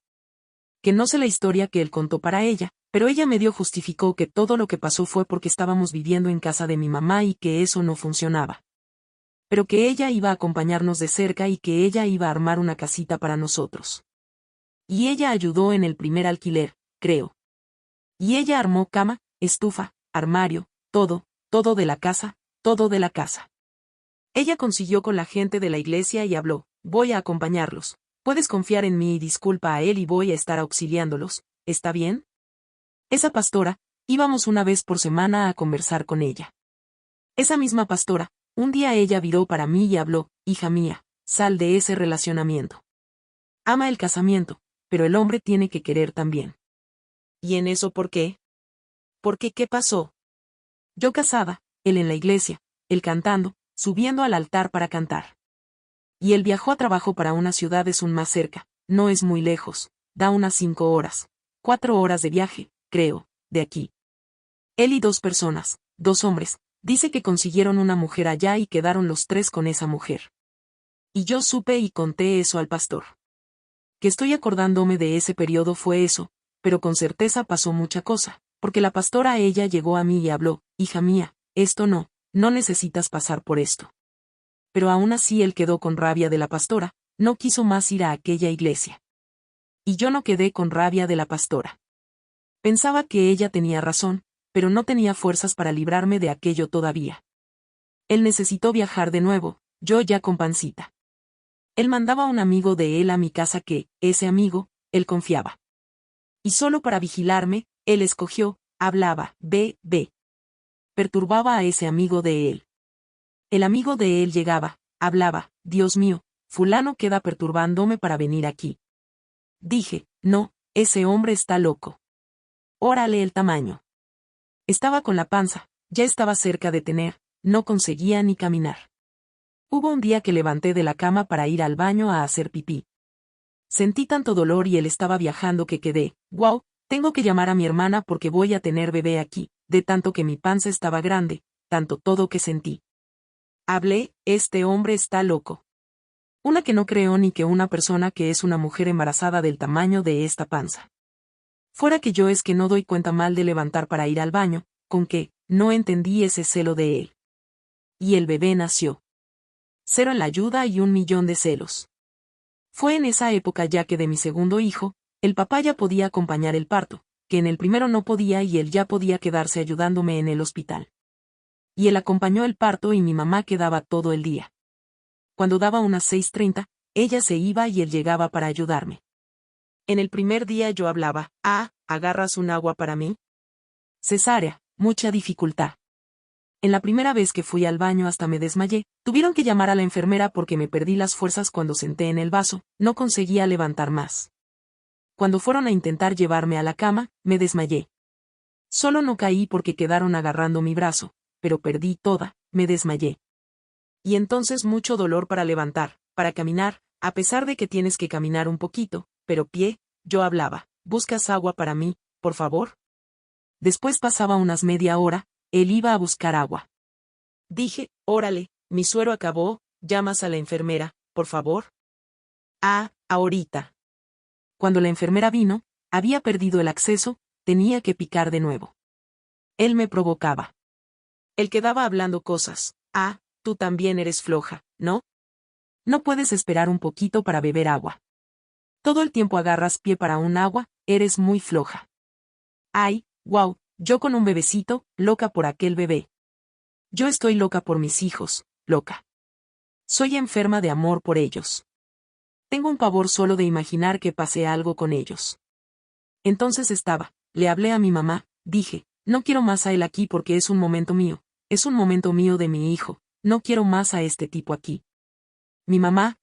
Que no sé la historia que él contó para ella, pero ella medio justificó que todo lo que pasó fue porque estábamos viviendo en casa de mi mamá y que eso no funcionaba. Pero que ella iba a acompañarnos de cerca y que ella iba a armar una casita para nosotros. Y ella ayudó en el primer alquiler, creo. Y ella armó cama, estufa, armario, todo de la casa, todo de la casa. Ella consiguió con la gente de la iglesia y habló, voy a acompañarlos. Puedes confiar en mí y disculpa a él y voy a estar auxiliándolos, ¿está bien? Esa pastora, íbamos una vez por semana a conversar con ella. Esa misma pastora, un día ella viró para mí y habló, hija mía, sal de ese relacionamiento. Ama el casamiento, pero el hombre tiene que querer también. ¿Y en eso por qué? ¿Por qué pasó? Yo casada, él en la iglesia, él cantando, subiendo al altar para cantar. Y él viajó a trabajo para una ciudad es un más cerca, no es muy lejos, da unas 5 horas, 4 horas de viaje, creo, de aquí. Él y 2 personas, 2 hombres, dice que consiguieron una mujer allá y quedaron los 3 con esa mujer. Y yo supe y conté eso al pastor. Que estoy acordándome de ese periodo fue eso, pero con certeza pasó mucha cosa, porque la pastora ella llegó a mí y habló, hija mía, esto no necesitas pasar por esto. Pero aún así él quedó con rabia de la pastora, no quiso más ir a aquella iglesia. Y yo no quedé con rabia de la pastora. Pensaba que ella tenía razón, pero no tenía fuerzas para librarme de aquello todavía. Él necesitó viajar de nuevo, yo ya con pancita. Él mandaba a un amigo de él a mi casa que, ese amigo, él confiaba. Y solo para vigilarme, él escogió, hablaba, ve. Perturbaba a ese amigo de él. El amigo de él llegaba, hablaba, Dios mío, fulano queda perturbándome para venir aquí. Dije, no, ese hombre está loco. Órale el tamaño. Estaba con la panza, ya estaba cerca de tener, no conseguía ni caminar. Hubo un día que levanté de la cama para ir al baño a hacer pipí. Sentí tanto dolor y él estaba viajando que quedé, wow, tengo que llamar a mi hermana porque voy a tener bebé aquí, de tanto que mi panza estaba grande, tanto todo que sentí. Hablé, este hombre está loco. Una que no creo ni que una persona que es una mujer embarazada del tamaño de esta panza. Fuera que yo es que no doy cuenta mal de levantar para ir al baño, con que, no entendí ese celo de él. Y el bebé nació. 0 en la ayuda y 1.000.000 de celos. Fue en esa época ya que de mi segundo hijo, el papá ya podía acompañar el parto, que en el primero no podía y él ya podía quedarse ayudándome en el hospital. Y él acompañó el parto y mi mamá quedaba todo el día. Cuando daba unas 6:30, ella se iba y él llegaba para ayudarme. En el primer día yo hablaba, ¿agarras un agua para mí? Cesárea, mucha dificultad. En la primera vez que fui al baño hasta me desmayé, tuvieron que llamar a la enfermera porque me perdí las fuerzas cuando senté en el vaso, no conseguía levantar más. Cuando fueron a intentar llevarme a la cama, me desmayé. Solo no caí porque quedaron agarrando mi brazo, pero perdí toda, me desmayé. Y entonces mucho dolor para levantar, para caminar, a pesar de que tienes que caminar un poquito, pero yo hablaba, ¿buscas agua para mí, por favor? Después pasaba unas media hora, él iba a buscar agua. Dije, órale, mi suero acabó, llamas a la enfermera, por favor. Ahorita. Cuando la enfermera vino, había perdido el acceso, tenía que picar de nuevo. Él me provocaba. Él quedaba hablando cosas, tú también eres floja, ¿no? No puedes esperar un poquito para beber agua. Todo el tiempo agarras pie para un agua, eres muy floja. Ay, wow, yo con un bebecito, loca por aquel bebé. Yo estoy loca por mis hijos, loca. Soy enferma de amor por ellos. Tengo un pavor solo de imaginar que pase algo con ellos. Entonces le hablé a mi mamá, dije, no quiero más a él aquí porque es un momento mío de mi hijo, no quiero más a este tipo aquí. Mi mamá,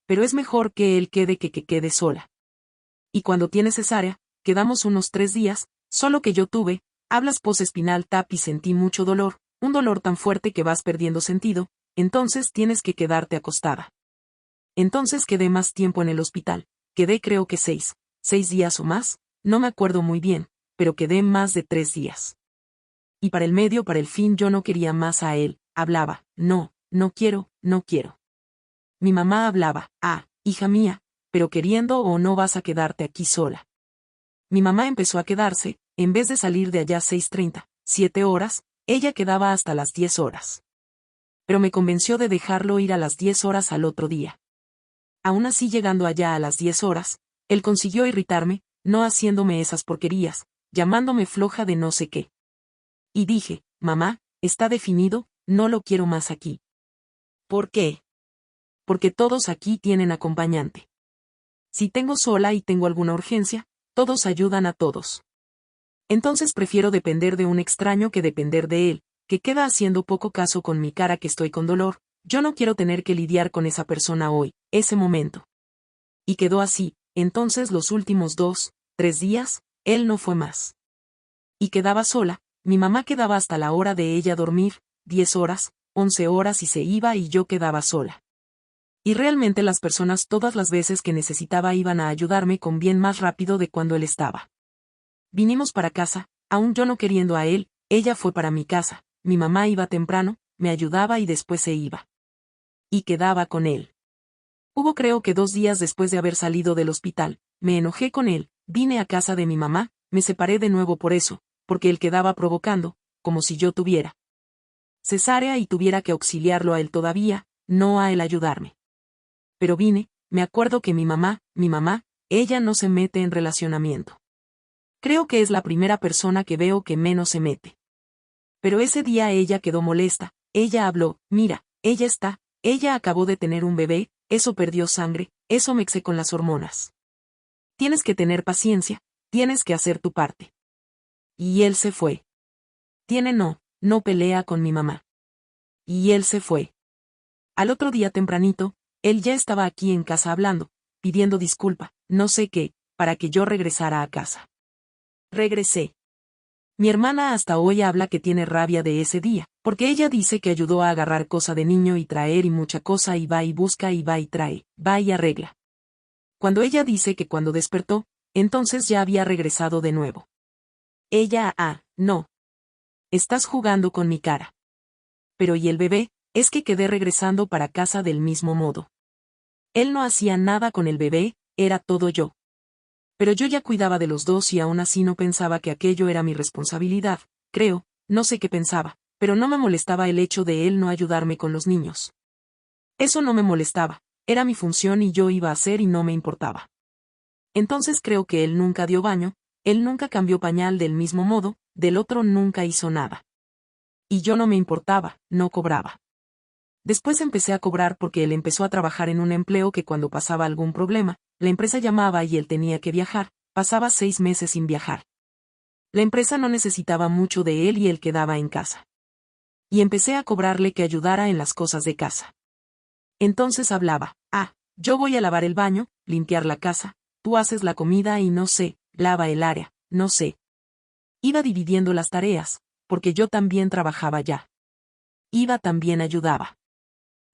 pero es mejor que él quede que quede sola. Y cuando tiene cesárea, quedamos unos 3 días, solo que yo tuve, hablas post-espinal tap y sentí mucho dolor, un dolor tan fuerte que vas perdiendo sentido, entonces tienes que quedarte acostada. Entonces quedé más tiempo en el hospital, quedé creo que 6 días o más, no me acuerdo muy bien, pero quedé más de 3 días. Y para el fin yo no quería más a él, hablaba, no quiero. Mi mamá hablaba, hija mía, pero queriendo o no vas a quedarte aquí sola. Mi mamá empezó a quedarse, en vez de salir de allá 6:30, 7 horas, ella quedaba hasta las 10 horas. Pero me convenció de dejarlo ir a las 10 horas al otro día. Aún así llegando allá a las 10 horas, él consiguió irritarme, no haciéndome esas porquerías, llamándome floja de no sé qué. Y dije, mamá, está definido, no lo quiero más aquí. ¿Por qué? Porque todos aquí tienen acompañante. Si tengo sola y tengo alguna urgencia, todos ayudan a todos. Entonces prefiero depender de un extraño que depender de él, que queda haciendo poco caso con mi cara que estoy con dolor, yo no quiero tener que lidiar con esa persona hoy, ese momento. Y quedó así, entonces los últimos 2, 3 días, él no fue más. Y quedaba sola, mi mamá quedaba hasta la hora de ella dormir, 10 horas, 11 horas y se iba y yo quedaba sola. Y realmente las personas todas las veces que necesitaba iban a ayudarme con bien más rápido de cuando él estaba. Vinimos para casa, aún yo no queriendo a él, ella fue para mi casa, mi mamá iba temprano, me ayudaba y después se iba. Y quedaba con él. Hubo creo que 2 días después de haber salido del hospital, me enojé con él, vine a casa de mi mamá, me separé de nuevo por eso, porque él quedaba provocando, como si yo tuviera cesárea y tuviera que auxiliarlo a él todavía, no a él ayudarme. Pero vine, me acuerdo que mi mamá, ella no se mete en relacionamiento. Creo que es la primera persona que veo que menos se mete. Pero ese día ella quedó molesta, ella habló, mira, ella acabó de tener un bebé, eso perdió sangre, eso mexé con las hormonas. Tienes que tener paciencia, tienes que hacer tu parte. Y él se fue. No pelea con mi mamá. Y él se fue. Al otro día tempranito, él ya estaba aquí en casa hablando, pidiendo disculpa, no sé qué, para que yo regresara a casa. Regresé. Mi hermana hasta hoy habla que tiene rabia de ese día, porque ella dice que ayudó a agarrar cosa de niño y traer y mucha cosa y va y busca y va y trae, va y arregla. Cuando ella dice que cuando despertó, entonces ya había regresado de nuevo. Ella, no. Estás jugando con mi cara. Pero ¿y el bebé? Es que quedé regresando para casa del mismo modo. Él no hacía nada con el bebé, era todo yo. Pero yo ya cuidaba de los dos y aún así no pensaba que aquello era mi responsabilidad, creo, no sé qué pensaba, pero no me molestaba el hecho de él no ayudarme con los niños. Eso no me molestaba, era mi función y yo iba a hacer y no me importaba. Entonces creo que él nunca dio baño, él nunca cambió pañal del mismo modo, del otro nunca hizo nada. Y yo no me importaba, no cobraba. Después empecé a cobrar porque él empezó a trabajar en un empleo que cuando pasaba algún problema, la empresa llamaba y él tenía que viajar, pasaba 6 meses sin viajar. La empresa no necesitaba mucho de él y él quedaba en casa. Y empecé a cobrarle que ayudara en las cosas de casa. Entonces hablaba, yo voy a lavar el baño, limpiar la casa, tú haces la comida y no sé, lava el área, no sé. Iba dividiendo las tareas, porque yo también trabajaba ya. También ayudaba.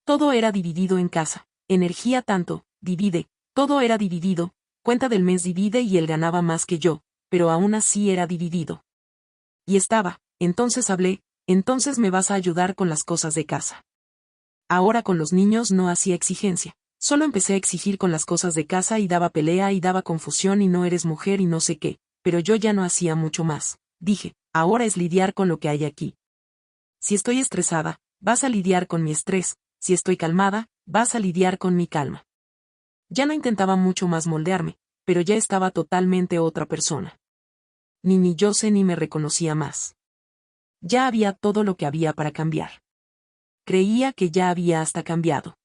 Todo era dividido en casa, energía tanto, divide, todo era dividido, cuenta del mes divide y él ganaba más que yo, pero aún así era dividido. Y entonces hablé, entonces me vas a ayudar con las cosas de casa. Ahora con los niños no hacía exigencia, solo empecé a exigir con las cosas de casa y daba pelea y daba confusión y no eres mujer y no sé qué, pero yo ya no hacía mucho más, dije, ahora es lidiar con lo que hay aquí. Si estoy estresada, vas a lidiar con mi estrés, si estoy calmada, vas a lidiar con mi calma. Ya no intentaba mucho más moldearme, pero ya estaba totalmente otra persona. Ni yo sé ni me reconocía más. Ya había todo lo que había para cambiar. Creía que ya había hasta cambiado.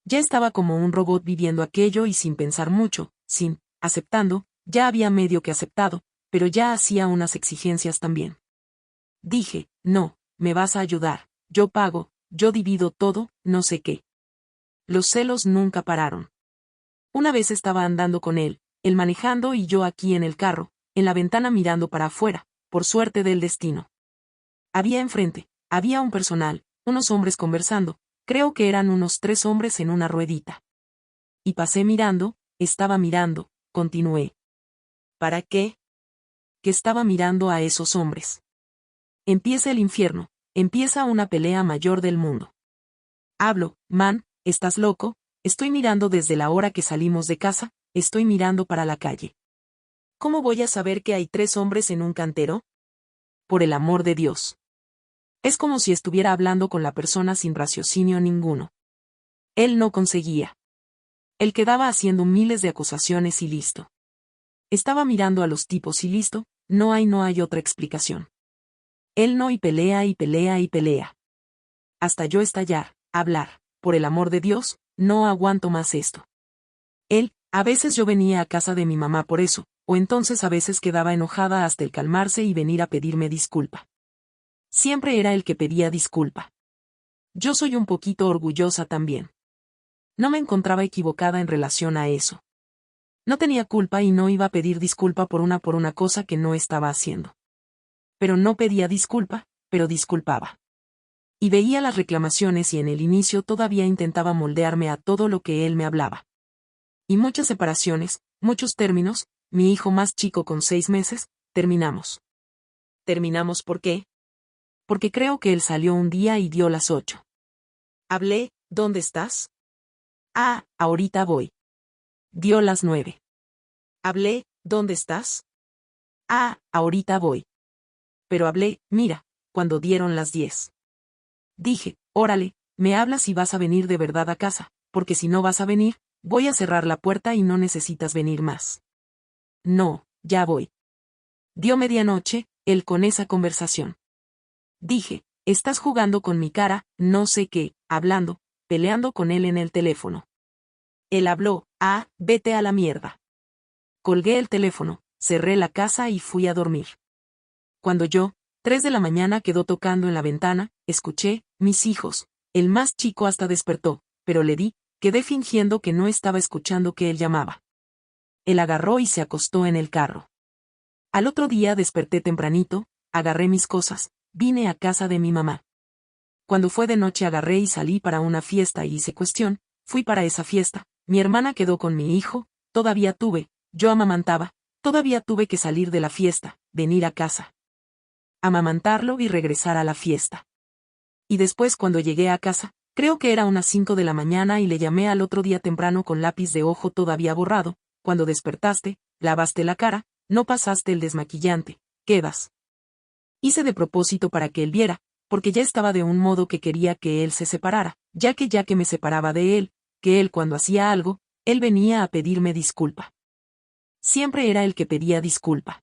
Ya estaba como un robot viviendo aquello y sin pensar mucho, aceptando, ya había medio que aceptado, pero ya hacía unas exigencias también. Dije, no, me vas a ayudar, yo pago, yo divido todo, no sé qué. Los celos nunca pararon. Una vez estaba andando con él manejando y yo aquí en el carro, en la ventana mirando para afuera, por suerte del destino. Había un personal, unos hombres conversando, creo que eran unos 3 hombres en una ruedita. Y pasé mirando, estaba mirando, continué. ¿Para qué? Que estaba mirando a esos hombres. Empieza el infierno, empieza una pelea mayor del mundo. Hablo, man, ¿estás loco? Estoy mirando desde la hora que salimos de casa, estoy mirando para la calle. ¿Cómo voy a saber que hay 3 hombres en un cantero? Por el amor de Dios. Es como si estuviera hablando con la persona sin raciocinio ninguno. Él no conseguía. Él quedaba haciendo miles de acusaciones y listo. Estaba mirando a los tipos y listo, no hay otra explicación. Él no y pelea y pelea y pelea. Hasta yo estallar, hablar, por el amor de Dios, no aguanto más esto. A veces yo venía a casa de mi mamá por eso, o entonces a veces quedaba enojada hasta el calmarse y venir a pedirme disculpa. Siempre era el que pedía disculpa. Yo soy un poquito orgullosa también. No me encontraba equivocada en relación a eso. No tenía culpa y no iba a pedir disculpa por una cosa que no estaba haciendo. Pero no pedía disculpa, pero disculpaba. Y veía las reclamaciones y en el inicio todavía intentaba moldearme a todo lo que él me hablaba. Y muchas separaciones, muchos términos, mi hijo más chico con 6 meses, terminamos. ¿Terminamos por qué? Porque creo que él salió un día y dio las 8. Hablé, ¿dónde estás? Ahorita voy. Dio las 9. Hablé, ¿dónde estás? Ahorita voy. Pero hablé, mira, cuando dieron las 10. Dije, órale, me hablas y vas a venir de verdad a casa, porque si no vas a venir, voy a cerrar la puerta y no necesitas venir más. No, ya voy. Dio medianoche, él con esa conversación. Dije, estás jugando con mi cara, no sé qué, hablando, peleando con él en el teléfono. Él habló, vete a la mierda. Colgué el teléfono, cerré la casa y fui a dormir. Cuando 3 de la mañana quedó tocando en la ventana, escuché, mis hijos, el más chico hasta despertó, pero quedé fingiendo que no estaba escuchando que él llamaba. Él agarró y se acostó en el carro. Al otro día desperté tempranito, agarré mis cosas, vine a casa de mi mamá. Cuando fue de noche agarré y salí para una fiesta y hice cuestión, fui para esa fiesta, mi hermana quedó con mi hijo, yo amamantaba, todavía tuve que salir de la fiesta, venir a casa, amamantarlo y regresar a la fiesta. Y después cuando llegué a casa, creo que era unas 5 de la mañana y le llamé al otro día temprano con lápiz de ojo todavía borrado, cuando despertaste, lavaste la cara, no pasaste el desmaquillante, quedas. Hice de propósito para que él viera, porque ya estaba de un modo que quería que él se separara, ya que me separaba de él, que él cuando hacía algo, él venía a pedirme disculpa. Siempre era el que pedía disculpa.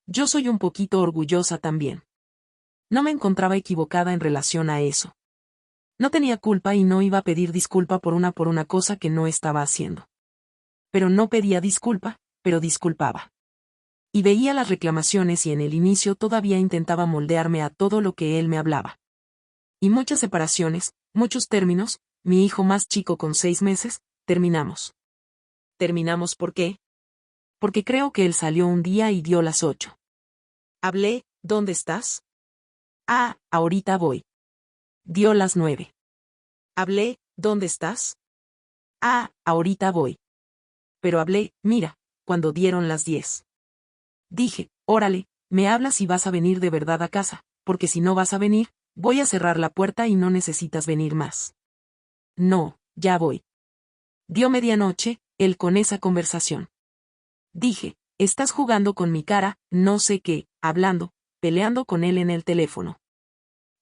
Yo soy un poquito orgullosa también. No me encontraba equivocada en relación a eso. No tenía culpa y no iba a pedir disculpa por una cosa que no estaba haciendo. Pero no pedía disculpa, pero disculpaba. Y veía las reclamaciones y en el inicio todavía intentaba moldearme a todo lo que él me hablaba. Y muchas separaciones, muchos términos, mi hijo más chico con 6 meses, terminamos. ¿Terminamos por qué? Porque creo que él salió un día y dio las 8. Hablé, ¿dónde estás? Ah, ahorita voy. Dio las 9. Hablé, ¿dónde estás? Ah, ahorita voy. Pero hablé, mira, cuando dieron las 10. Dije, órale, me hablas y vas a venir de verdad a casa, porque si no vas a venir, voy a cerrar la puerta y no necesitas venir más. No, ya voy. Dio medianoche, él con esa conversación. Dije, estás jugando con mi cara, no sé qué, hablando, peleando con él en el teléfono.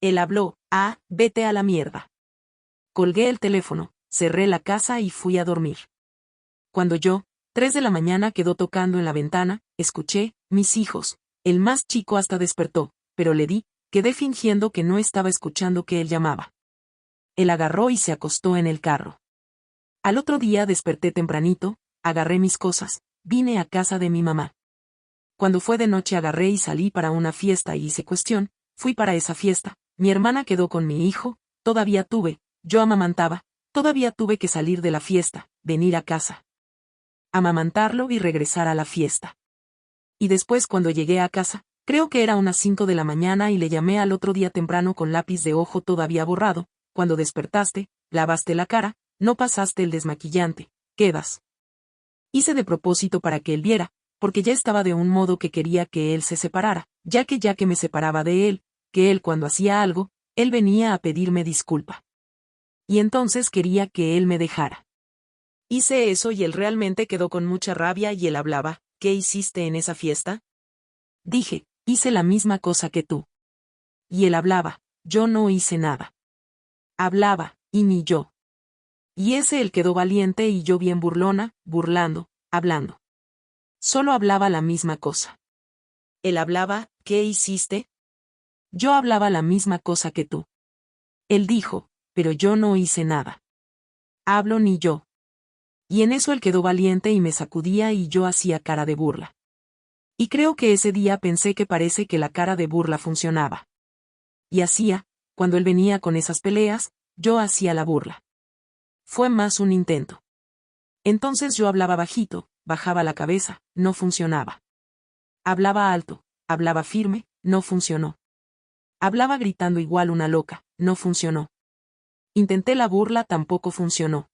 Él habló, ah, vete a la mierda. Colgué el teléfono, cerré la casa y fui a dormir. Cuando 3 de la mañana quedó tocando en la ventana, escuché, mis hijos, el más chico hasta despertó, pero quedé fingiendo que no estaba escuchando que él llamaba. Él agarró y se acostó en el carro. Al otro día desperté tempranito, agarré mis cosas, vine a casa de mi mamá. Cuando fue de noche agarré y salí para una fiesta y hice cuestión, fui para esa fiesta, mi hermana quedó con mi hijo, yo amamantaba, todavía tuve que salir de la fiesta, venir a casa, amamantarlo y regresar a la fiesta. Y después cuando llegué a casa, creo que era unas 5 de la mañana y le llamé al otro día temprano con lápiz de ojo todavía borrado, cuando despertaste, lavaste la cara, no pasaste el desmaquillante, quedas. Hice de propósito para que él viera, porque ya estaba de un modo que quería que él se separara, ya que me separaba de él, que él cuando hacía algo, él venía a pedirme disculpa. Y entonces quería que él me dejara. Hice eso y él realmente quedó con mucha rabia y él hablaba, ¿qué hiciste en esa fiesta? Dije, hice la misma cosa que tú. Y él hablaba, yo no hice nada. Hablaba, y ni yo. Y ese él quedó valiente y yo bien burlona, burlando, hablando. Solo hablaba la misma cosa. Él hablaba, ¿qué hiciste? Yo hablaba la misma cosa que tú. Él dijo, pero yo no hice nada. Hablo ni yo. Y en eso él quedó valiente y me sacudía y yo hacía cara de burla. Y creo que ese día pensé que parece que la cara de burla funcionaba. Y cuando él venía con esas peleas, yo hacía la burla. Fue más un intento. Entonces yo hablaba bajito, bajaba la cabeza, no funcionaba. Hablaba alto, hablaba firme, no funcionó. Hablaba gritando igual una loca, no funcionó. Intenté la burla, tampoco funcionó.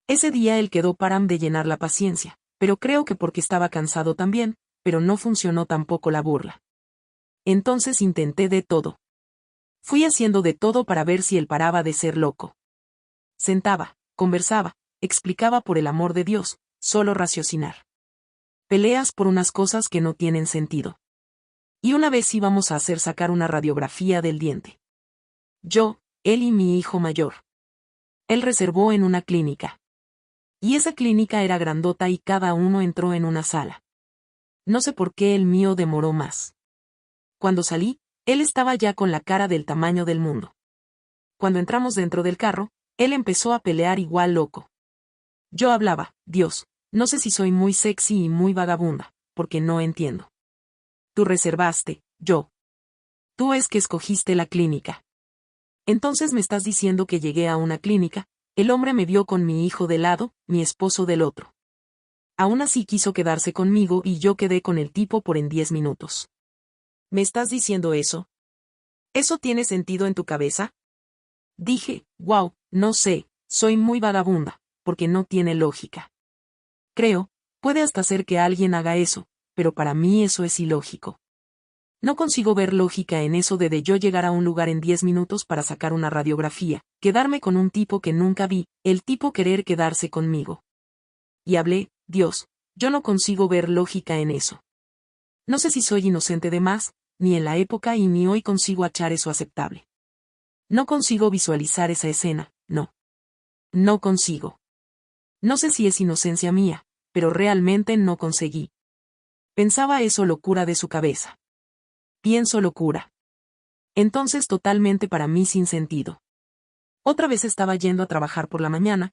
Ese día él quedó param de llenar la paciencia, pero creo que porque estaba cansado también, pero no funcionó tampoco la burla. Entonces intenté de todo. Fui haciendo de todo para ver si él paraba de ser loco. Sentaba, conversaba, explicaba por el amor de Dios, solo raciocinar. Peleas por unas cosas que no tienen sentido. Y una vez íbamos a hacer sacar una radiografía del diente. Yo, él y mi hijo mayor. Él reservó en una clínica. Y esa clínica era grandota y cada uno entró en una sala. No sé por qué el mío demoró más. Cuando salí, él estaba ya con la cara del tamaño del mundo. Cuando entramos dentro del carro, él empezó a pelear igual loco. Yo hablaba, Dios, no sé si soy muy sexy y muy vagabunda, porque no entiendo. Tú reservaste, yo. Tú es que escogiste la clínica. Entonces me estás diciendo que llegué a una clínica, el hombre me vio con mi hijo de lado, mi esposo del otro. Aún así quiso quedarse conmigo y yo quedé con el tipo por en 10 minutos. ¿Me estás diciendo eso? ¿Eso tiene sentido en tu cabeza? Dije, wow, no sé, soy muy vagabunda, porque no tiene lógica. Creo, puede hasta ser que alguien haga eso, pero para mí eso es ilógico. No consigo ver lógica en eso de yo llegar a un lugar en 10 minutos para sacar una radiografía, quedarme con un tipo que nunca vi, el tipo querer quedarse conmigo. Y hablé, Dios, yo no consigo ver lógica en eso. No sé si soy inocente de más, ni en la época y ni hoy consigo achar eso aceptable. No consigo visualizar esa escena, no. No consigo. No sé si es inocencia mía, pero realmente no conseguí. Pensaba eso locura de su cabeza. Pienso locura. Entonces totalmente para mí sin sentido. Otra vez estaba yendo a trabajar por la mañana,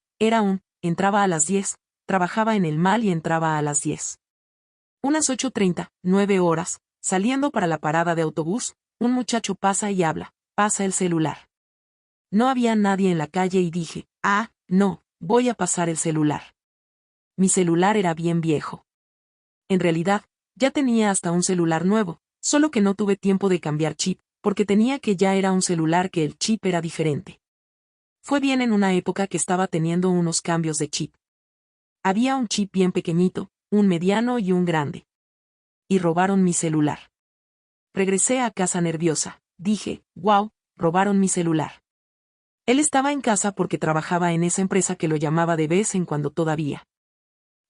entraba a las 10, trabajaba en el mall y entraba a las 10. Unas 8:30, 9 horas, saliendo para la parada de autobús, un muchacho pasa y habla, pasa el celular. No había nadie en la calle y dije, no, voy a pasar el celular. Mi celular era bien viejo. En realidad, ya tenía hasta un celular nuevo, solo que no tuve tiempo de cambiar chip, porque tenía que ya era un celular que el chip era diferente. Fue bien en una época que estaba teniendo unos cambios de chip. Había un chip bien pequeñito, un mediano y un grande. Y robaron mi celular. Regresé a casa nerviosa, dije, wow, robaron mi celular. Él estaba en casa porque trabajaba en esa empresa que lo llamaba de vez en cuando todavía.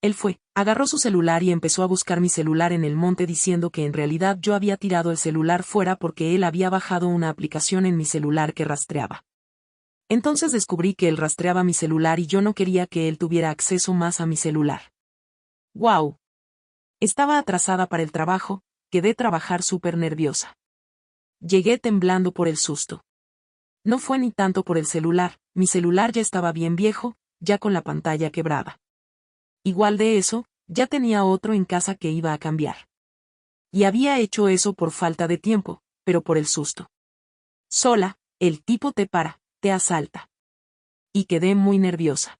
Él agarró su celular y empezó a buscar mi celular en el monte diciendo que en realidad yo había tirado el celular fuera porque él había bajado una aplicación en mi celular que rastreaba. Entonces descubrí que él rastreaba mi celular y yo no quería que él tuviera acceso más a mi celular. ¡Wow! Estaba atrasada para el trabajo, quedé trabajar súper nerviosa. Llegué temblando por el susto. No fue ni tanto por el celular, mi celular ya estaba bien viejo, ya con la pantalla quebrada. Igual de eso, ya tenía otro en casa que iba a cambiar. Y había hecho eso por falta de tiempo, pero por el susto. Sola, el tipo te para, te asalta. Y quedé muy nerviosa.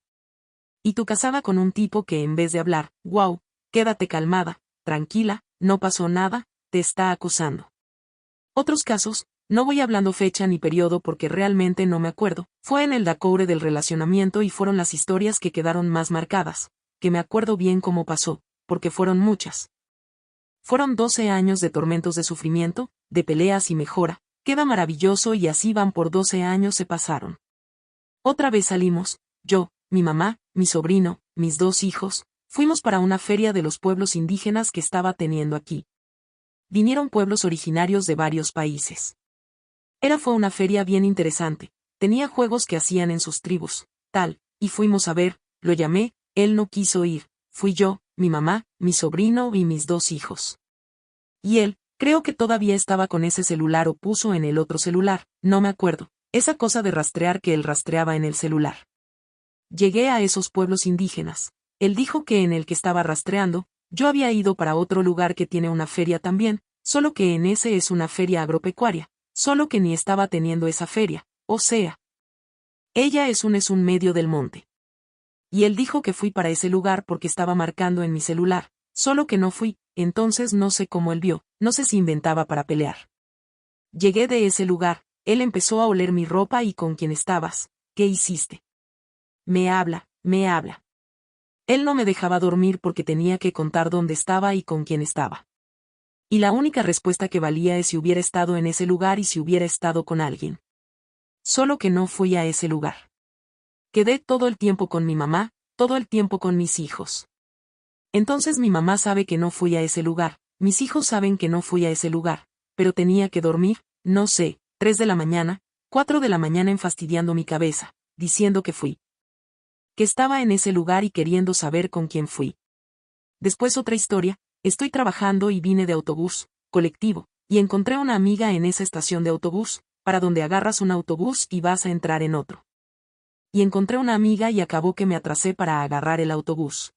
Y tú casada con un tipo que en vez de hablar, wow, quédate calmada, tranquila, no pasó nada, te está acusando. Otros casos, no voy hablando fecha ni periodo porque realmente no me acuerdo, fue en el dacoure del relacionamiento y fueron las historias que quedaron más marcadas, que me acuerdo bien cómo pasó, porque fueron muchas. Fueron 12 años de tormentos de sufrimiento, de peleas y mejora, queda maravilloso y así van por 12 años se pasaron. Otra vez salimos, yo, mi mamá, mi sobrino, mis 2 hijos, fuimos para una feria de los pueblos indígenas que estaba teniendo aquí. Vinieron pueblos originarios de varios países. Fue una feria bien interesante, tenía juegos que hacían en sus tribus, tal, y fuimos a ver, lo llamé, él no quiso ir, fui yo, mi mamá, mi sobrino y mis 2 hijos. Y él, creo que todavía estaba con ese celular o puso en el otro celular, no me acuerdo, esa cosa de rastrear que él rastreaba en el celular. Llegué a esos pueblos indígenas, él dijo que en el que estaba rastreando, yo había ido para otro lugar que tiene una feria también, solo que en ese es una feria agropecuaria, solo que ni estaba teniendo esa feria, o sea. Ella es un medio del monte. Y él dijo que fui para ese lugar porque estaba marcando en mi celular, solo que no fui, entonces no sé cómo él vio, no sé si inventaba para pelear. Llegué de ese lugar, él empezó a oler mi ropa y ¿con quién estabas? ¿Qué hiciste? Me habla, me habla. Él no me dejaba dormir porque tenía que contar dónde estaba y con quién estaba. Y la única respuesta que valía es si hubiera estado en ese lugar y si hubiera estado con alguien. Solo que no fui a ese lugar. Quedé todo el tiempo con mi mamá, todo el tiempo con mis hijos. Entonces mi mamá sabe que no fui a ese lugar, mis hijos saben que no fui a ese lugar, pero tenía que dormir, no sé, 3 de la mañana, 4 de la mañana enfastidiando mi cabeza, diciendo que fui. Que estaba en ese lugar y queriendo saber con quién fui. Después otra historia, estoy trabajando y vine de autobús, colectivo, y encontré una amiga en esa estación de autobús, para donde agarras un autobús y vas a entrar en otro. Y encontré una amiga y acabó que me atrasé para agarrar el autobús.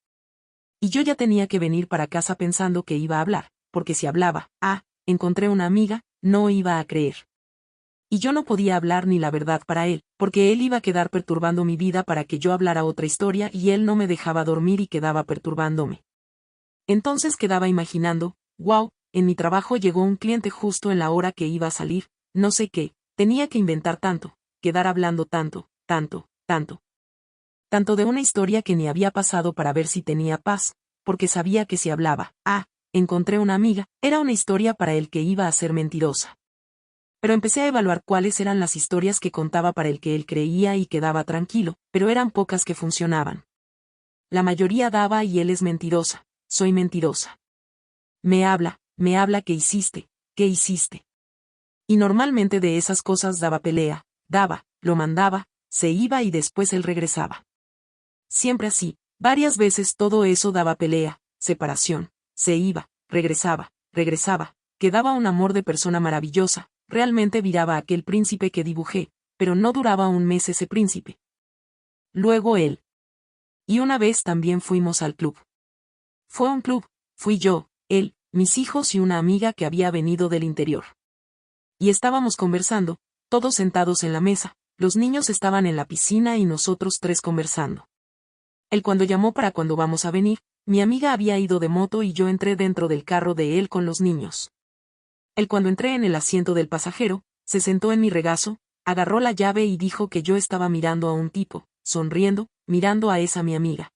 Y yo ya tenía que venir para casa pensando que iba a hablar, porque si hablaba, encontré una amiga, no iba a creer. Y yo no podía hablar ni la verdad para él, porque él iba a quedar perturbando mi vida para que yo hablara otra historia y él no me dejaba dormir y quedaba perturbándome. Entonces quedaba imaginando, wow, en mi trabajo llegó un cliente justo en la hora que iba a salir, no sé qué, tenía que inventar tanto, quedar hablando tanto, tanto, tanto. Tanto de una historia que ni había pasado para ver si tenía paz, porque sabía que si hablaba, encontré una amiga, era una historia para el que iba a ser mentirosa. Pero empecé a evaluar cuáles eran las historias que contaba para el que él creía y quedaba tranquilo, pero eran pocas que funcionaban. La mayoría daba y él es mentirosa, soy mentirosa. Me habla, ¿qué hiciste? ¿Qué hiciste? Y normalmente de esas cosas daba pelea, lo mandaba, se iba y después él regresaba. Siempre así, varias veces todo eso daba pelea, separación, se iba, regresaba, quedaba un amor de persona maravillosa, realmente viraba aquel príncipe que dibujé, pero no duraba un mes ese príncipe. Luego él. Y una vez también fuimos al club. Fue un club, fui yo, él, mis hijos y una amiga que había venido del interior. Y estábamos conversando, todos sentados en la mesa, los niños estaban en la piscina y nosotros tres conversando. Él cuando llamó para cuando vamos a venir, mi amiga había ido de moto y yo entré dentro del carro de él con los niños. Él cuando entré en el asiento del pasajero, se sentó en mi regazo, agarró la llave y dijo que yo estaba mirando a un tipo, sonriendo, mirando a esa mi amiga.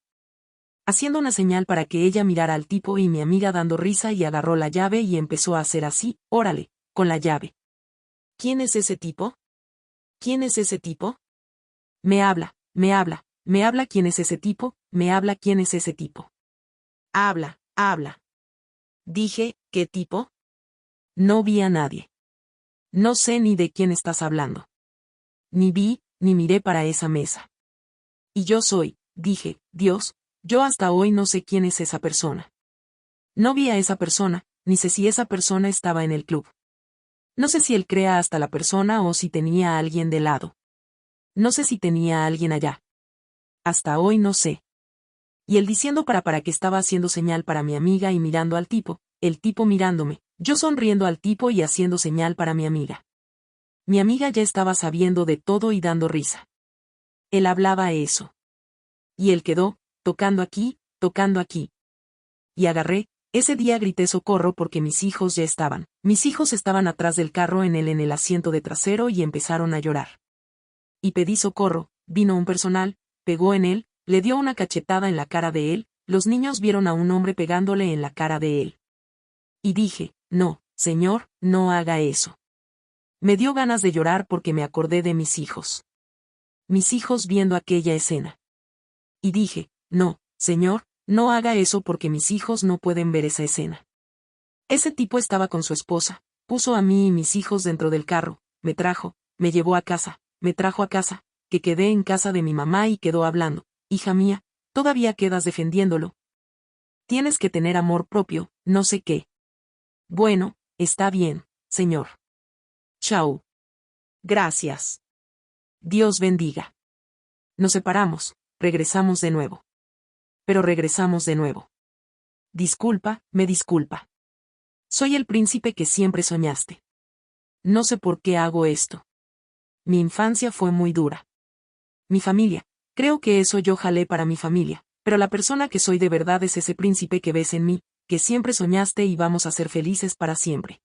Haciendo una señal para que ella mirara al tipo y mi amiga dando risa y agarró la llave y empezó a hacer así, órale, con la llave. ¿Quién es ese tipo? ¿Quién es ese tipo? Me habla, ¿quién es ese tipo? Me habla, ¿quién es ese tipo? Habla. Dije, ¿qué tipo? No vi a nadie. No sé ni de quién estás hablando. Ni vi, ni miré para esa mesa. Y yo soy, dije, Dios, yo hasta hoy no sé quién es esa persona. No vi a esa persona, ni sé si esa persona estaba en el club. No sé si él crea hasta la persona o si tenía a alguien de lado. No sé si tenía a alguien allá. Hasta hoy no sé. Y él diciendo para que estaba haciendo señal para mi amiga y mirando al tipo, el tipo mirándome, yo sonriendo al tipo y haciendo señal para mi amiga. Mi amiga ya estaba sabiendo de todo y dando risa. Él hablaba eso. Y él quedó, tocando aquí. Y agarré, ese día grité socorro porque mis hijos estaban atrás del carro en el asiento de trasero y empezaron a llorar. Y pedí socorro, vino un personal, pegó en él, le dio una cachetada en la cara de él, los niños vieron a un hombre pegándole en la cara de él. Y dije, no, señor, no haga eso. Me dio ganas de llorar porque me acordé de mis hijos. Mis hijos viendo aquella escena. Y dije, no, señor, no haga eso porque mis hijos no pueden ver esa escena. Ese tipo estaba con su esposa, puso a mí y mis hijos dentro del carro, me trajo, me llevó a casa, me trajo a casa, que quedé en casa de mi mamá y quedó hablando, hija mía, todavía quedas defendiéndolo. Tienes que tener amor propio, no sé qué. Bueno, está bien, señor. Chao. Gracias. Dios bendiga. Nos separamos, regresamos de nuevo. Pero regresamos de nuevo. Disculpa, me disculpa. Soy el príncipe que siempre soñaste. No sé por qué hago esto. Mi infancia fue muy dura. Mi familia, creo que eso yo jalé para mi familia, pero la persona que soy de verdad es ese príncipe que ves en mí, que siempre soñaste y vamos a ser felices para siempre.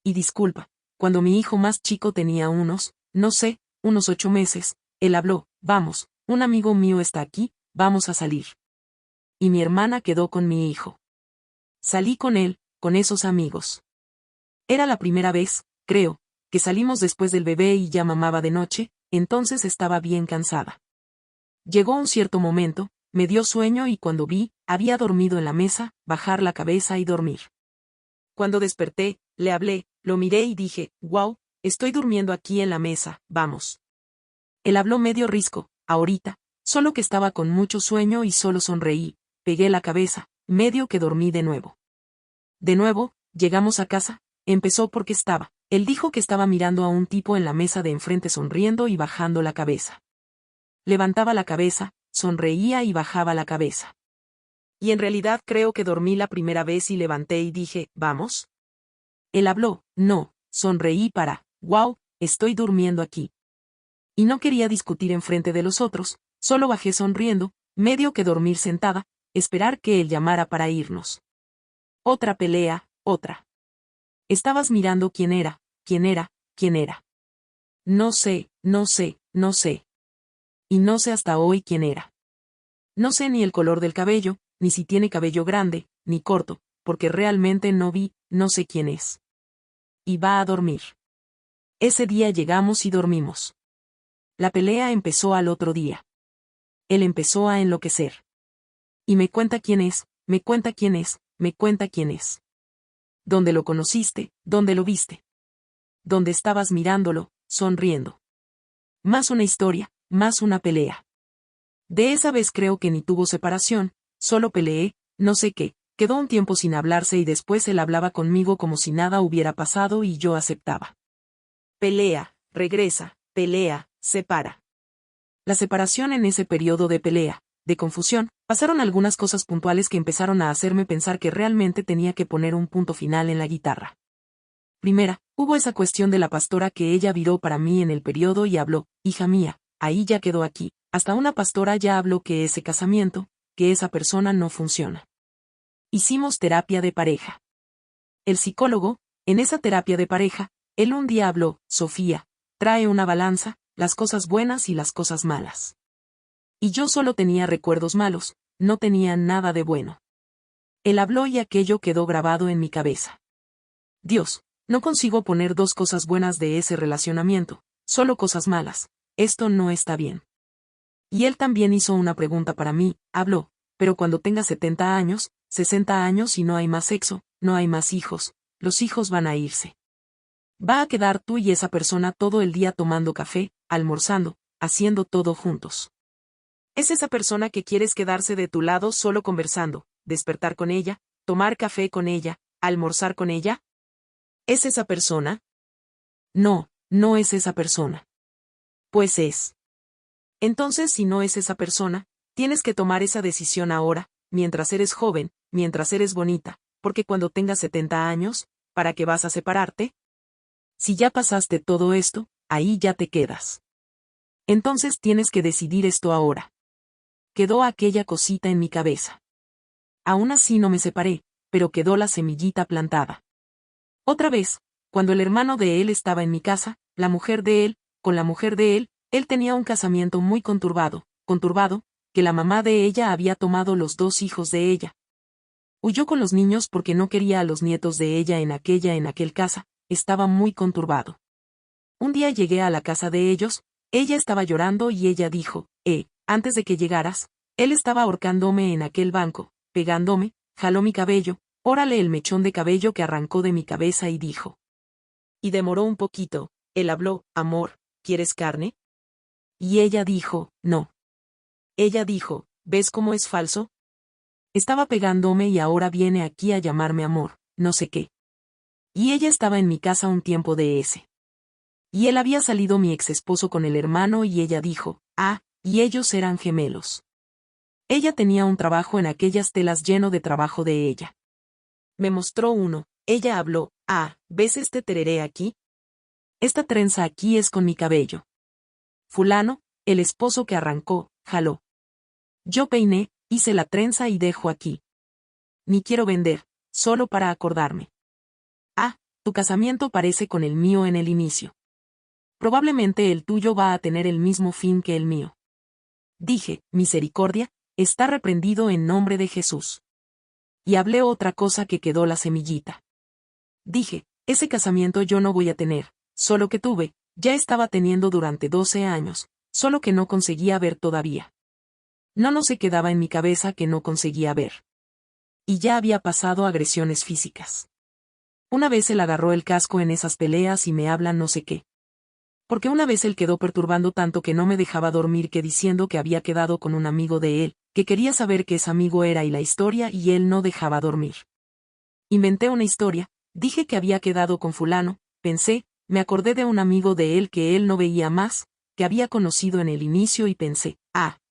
Y disculpa, cuando mi hijo más chico tenía unos 8 meses, él habló, vamos, un amigo mío está aquí, vamos a salir. Y mi hermana quedó con mi hijo. Salí con él, con esos amigos. Era la primera vez, creo, que salimos después del bebé y ya mamaba de noche, entonces estaba bien cansada. Llegó un cierto momento, me dio sueño y cuando vi, había dormido en la mesa, bajar la cabeza y dormir. Cuando desperté, le hablé, lo miré y dije, wow, estoy durmiendo aquí en la mesa, vamos. Él habló medio risco, ahorita, solo que estaba con mucho sueño y solo sonreí, pegué la cabeza, medio que dormí de nuevo. De nuevo, llegamos a casa, empezó porque él dijo que estaba mirando a un tipo en la mesa de enfrente sonriendo y bajando la cabeza. Levantaba la cabeza, sonreía y bajaba la cabeza. Y en realidad creo que dormí la primera vez y levanté y dije, ¿vamos? Él habló, no, sonreí wow, estoy durmiendo aquí. Y no quería discutir enfrente de los otros, solo bajé sonriendo, medio que dormir sentada, esperar que él llamara para irnos. Otra pelea, otra. Estabas mirando quién era, quién era, quién era. No sé, no sé, no sé. Y no sé hasta hoy quién era. No sé ni el color del cabello, ni si tiene cabello grande, ni corto, porque realmente no vi, no sé quién es. Y va a dormir. Ese día llegamos y dormimos. La pelea empezó al otro día. Él empezó a enloquecer. Y me cuenta quién es, me cuenta quién es, me cuenta quién es. ¿Dónde lo conociste? ¿Dónde lo viste? ¿Dónde estabas mirándolo, sonriendo? Más una historia, más una pelea. De esa vez creo que ni tuvo separación, solo peleé, no sé qué, quedó un tiempo sin hablarse y después él hablaba conmigo como si nada hubiera pasado y yo aceptaba. Pelea, regresa, pelea, separa. La separación en ese periodo de pelea, de confusión, pasaron algunas cosas puntuales que empezaron a hacerme pensar que realmente tenía que poner un punto final en la guitarra. Primera, hubo esa cuestión de la pastora que ella viró para mí en el periodo y habló, hija mía, ahí ya quedó aquí, hasta una pastora ya habló que ese casamiento, que esa persona no funciona. Hicimos terapia de pareja. El psicólogo, en esa terapia de pareja, él un día habló, Sofía, trae una balanza, las cosas buenas y las cosas malas. Y yo solo tenía recuerdos malos, no tenía nada de bueno. Él habló y aquello quedó grabado en mi cabeza. Dios, no consigo poner dos cosas buenas de ese relacionamiento, solo cosas malas, esto no está bien. Y él también hizo una pregunta para mí, habló, pero cuando tengas 70 años, 60 años y no hay más sexo, no hay más hijos, los hijos van a irse. Va a quedar tú y esa persona todo el día tomando café, almorzando, haciendo todo juntos. ¿Es esa persona que quieres quedarse de tu lado solo conversando, despertar con ella, tomar café con ella, almorzar con ella? ¿Es esa persona? No, no es esa persona. Pues es. Entonces, si no es esa persona, tienes que tomar esa decisión ahora, mientras eres joven, mientras eres bonita, porque cuando tengas 70 años, ¿para qué vas a separarte? Si ya pasaste todo esto, ahí ya te quedas. Entonces tienes que decidir esto ahora. Quedó aquella cosita en mi cabeza. Aún así no me separé, pero quedó la semillita plantada. Otra vez, cuando el hermano de él estaba en mi casa, la mujer de él, con la mujer de él tenía un casamiento muy conturbado, que la mamá de ella había tomado los 2 hijos de ella. Huyó con los niños porque no quería a los nietos de ella en aquel casa, estaba muy conturbado. Un día llegué a la casa de ellos, ella estaba llorando y ella dijo, antes de que llegaras, él estaba ahorcándome en aquel banco, pegándome, jaló mi cabello, órale el mechón de cabello que arrancó de mi cabeza y dijo. Y demoró un poquito, él habló, amor, ¿quieres carne? Y ella dijo, no. Ella dijo, ¿ves cómo es falso? Estaba pegándome y ahora viene aquí a llamarme amor, no sé qué. Y ella estaba en mi casa un tiempo de ese. Y él había salido mi ex esposo con el hermano y ella dijo, y ellos eran gemelos. Ella tenía un trabajo en aquellas telas lleno de trabajo de ella. Me mostró uno, ella habló, ¿ves este tereré aquí? Esta trenza aquí es con mi cabello. Fulano, el esposo que arrancó, jaló. Yo peiné, hice la trenza y dejo aquí. Ni quiero vender, solo para acordarme. Tu casamiento parece con el mío en el inicio. Probablemente el tuyo va a tener el mismo fin que el mío. Dije, misericordia, está reprendido en nombre de Jesús. Y hablé otra cosa que quedó la semillita. Dije, ese casamiento yo no voy a tener, solo que tuve, ya estaba teniendo durante 12 años, solo que no conseguía ver todavía. No se quedaba en mi cabeza que no conseguía ver. Y ya había pasado agresiones físicas. Una vez él agarró el casco en esas peleas y me habla no sé qué. Porque una vez él quedó perturbando tanto que no me dejaba dormir que diciendo que había quedado con un amigo de él, que quería saber qué ese amigo era y la historia y él no dejaba dormir. Inventé una historia, dije que había quedado con fulano, pensé, me acordé de un amigo de él que él no veía más, que había conocido en el inicio y pensé,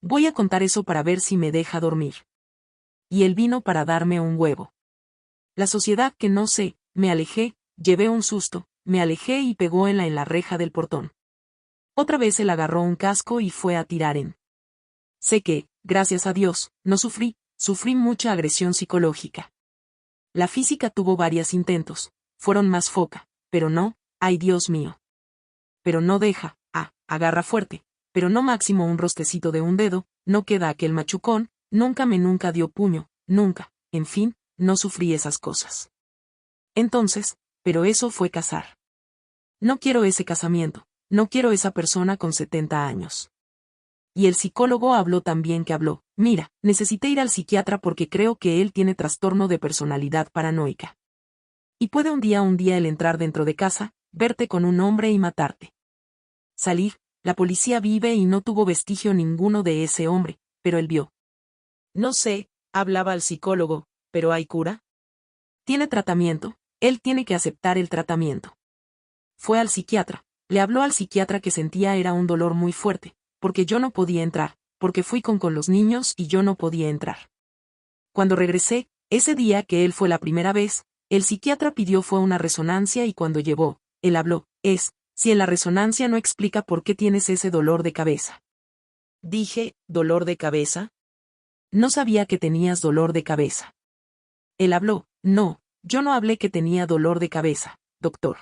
voy a contar eso para ver si me deja dormir. Y él vino para darme un huevo. La sociedad que no sé, me alejé, llevé un susto, me alejé y pegó en la reja del portón. Otra vez él agarró un casco y fue a tirar en. Sé que, gracias a Dios, no sufrí mucha agresión psicológica. La física tuvo varios intentos, fueron más foca, pero no, ay Dios mío. Pero no deja, agarra fuerte, pero no máximo un rostecito de un dedo, no queda aquel machucón, nunca dio puño, nunca, en fin, no sufrí esas cosas. Entonces, pero eso fue casar. No quiero ese casamiento, no quiero esa persona con 70 años. Y el psicólogo habló tan bien que habló, mira, necesité ir al psiquiatra porque creo que él tiene trastorno de personalidad paranoica. Y puede un día él entrar dentro de casa, verte con un hombre y matarte. Salir, la policía vive y no tuvo vestigio ninguno de ese hombre, pero él vio. No sé, hablaba al psicólogo, pero ¿hay cura? Tiene tratamiento, él tiene que aceptar el tratamiento. Fue al psiquiatra, le habló al psiquiatra que sentía era un dolor muy fuerte, porque yo no podía entrar, porque fui con los niños y yo no podía entrar. Cuando regresé, ese día que él fue la primera vez, el psiquiatra pidió fue una resonancia y cuando llevó, él habló, si en la resonancia no explica por qué tienes ese dolor de cabeza. Dije, ¿dolor de cabeza? No sabía que tenías dolor de cabeza. Él habló, no, yo no hablé que tenía dolor de cabeza, doctor.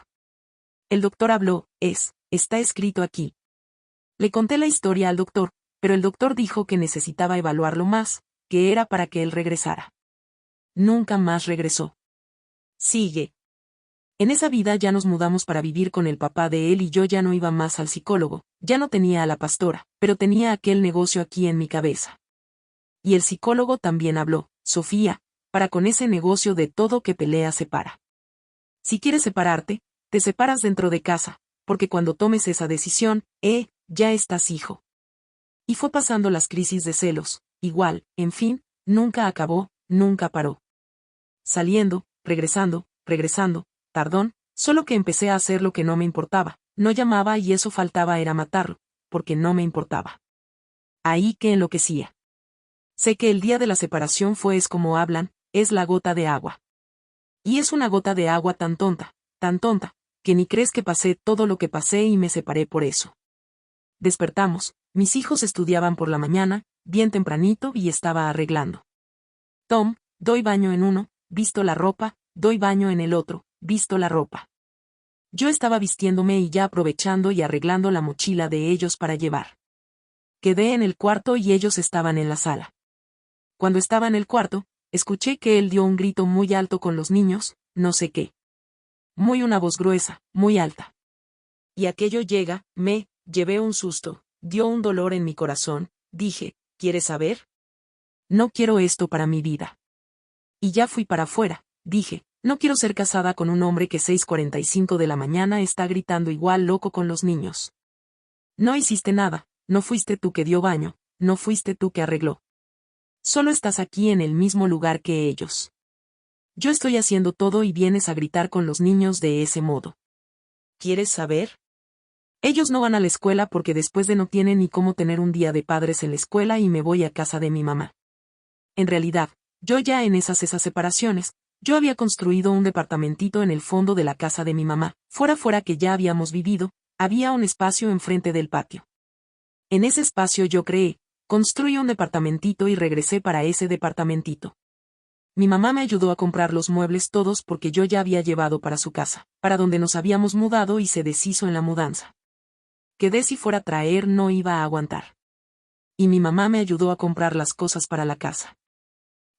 El doctor habló, está escrito aquí. Le conté la historia al doctor, pero el doctor dijo que necesitaba evaluarlo más, que era para que él regresara. Nunca más regresó. Sigue. En esa vida ya nos mudamos para vivir con el papá de él y yo ya no iba más al psicólogo, ya no tenía a la pastora, pero tenía aquel negocio aquí en mi cabeza. Y el psicólogo también habló, Sofía, para con ese negocio de todo que pelea separa. Si quieres separarte, te separas dentro de casa, porque cuando tomes esa decisión, ya estás hijo. Y fue pasando las crisis de celos, igual, en fin, nunca acabó, nunca paró. Saliendo, regresando, tardón, solo que empecé a hacer lo que no me importaba, no llamaba y eso faltaba era matarlo, porque no me importaba. Ahí que enloquecía. Sé que el día de la separación es como hablan, es la gota de agua. Y es una gota de agua tan tonta, que ni crees que pasé todo lo que pasé y me separé por eso. Despertamos, mis hijos estudiaban por la mañana, bien tempranito y estaba arreglando. Tom, doy baño en uno, visto la ropa, doy baño en el otro, visto la ropa. Yo estaba vistiéndome y ya aprovechando y arreglando la mochila de ellos para llevar. Quedé en el cuarto y ellos estaban en la sala. Cuando estaba en el cuarto, escuché que él dio un grito muy alto con los niños, no sé qué. Muy una voz gruesa, muy alta. Y aquello llega, me llevé un susto, dio un dolor en mi corazón, dije, ¿quieres saber? No quiero esto para mi vida. Y ya fui para afuera, dije, no quiero ser casada con un hombre que 6:45 de la mañana está gritando igual loco con los niños. No hiciste nada, no fuiste tú que dio baño, no fuiste tú que arregló. Solo estás aquí en el mismo lugar que ellos. Yo estoy haciendo todo y vienes a gritar con los niños de ese modo. ¿Quieres saber? Ellos no van a la escuela porque después de no tienen ni cómo tener un día de padres en la escuela y me voy a casa de mi mamá. En realidad, yo ya en esas separaciones, yo había construido un departamentito en el fondo de la casa de mi mamá, fuera que ya habíamos vivido, había un espacio enfrente del patio. En ese espacio yo construí un departamentito y regresé para ese departamentito. Mi mamá me ayudó a comprar los muebles todos porque yo ya había llevado para su casa, para donde nos habíamos mudado y se deshizo en la mudanza. Quedé si fuera a traer no iba a aguantar. Y mi mamá me ayudó a comprar las cosas para la casa.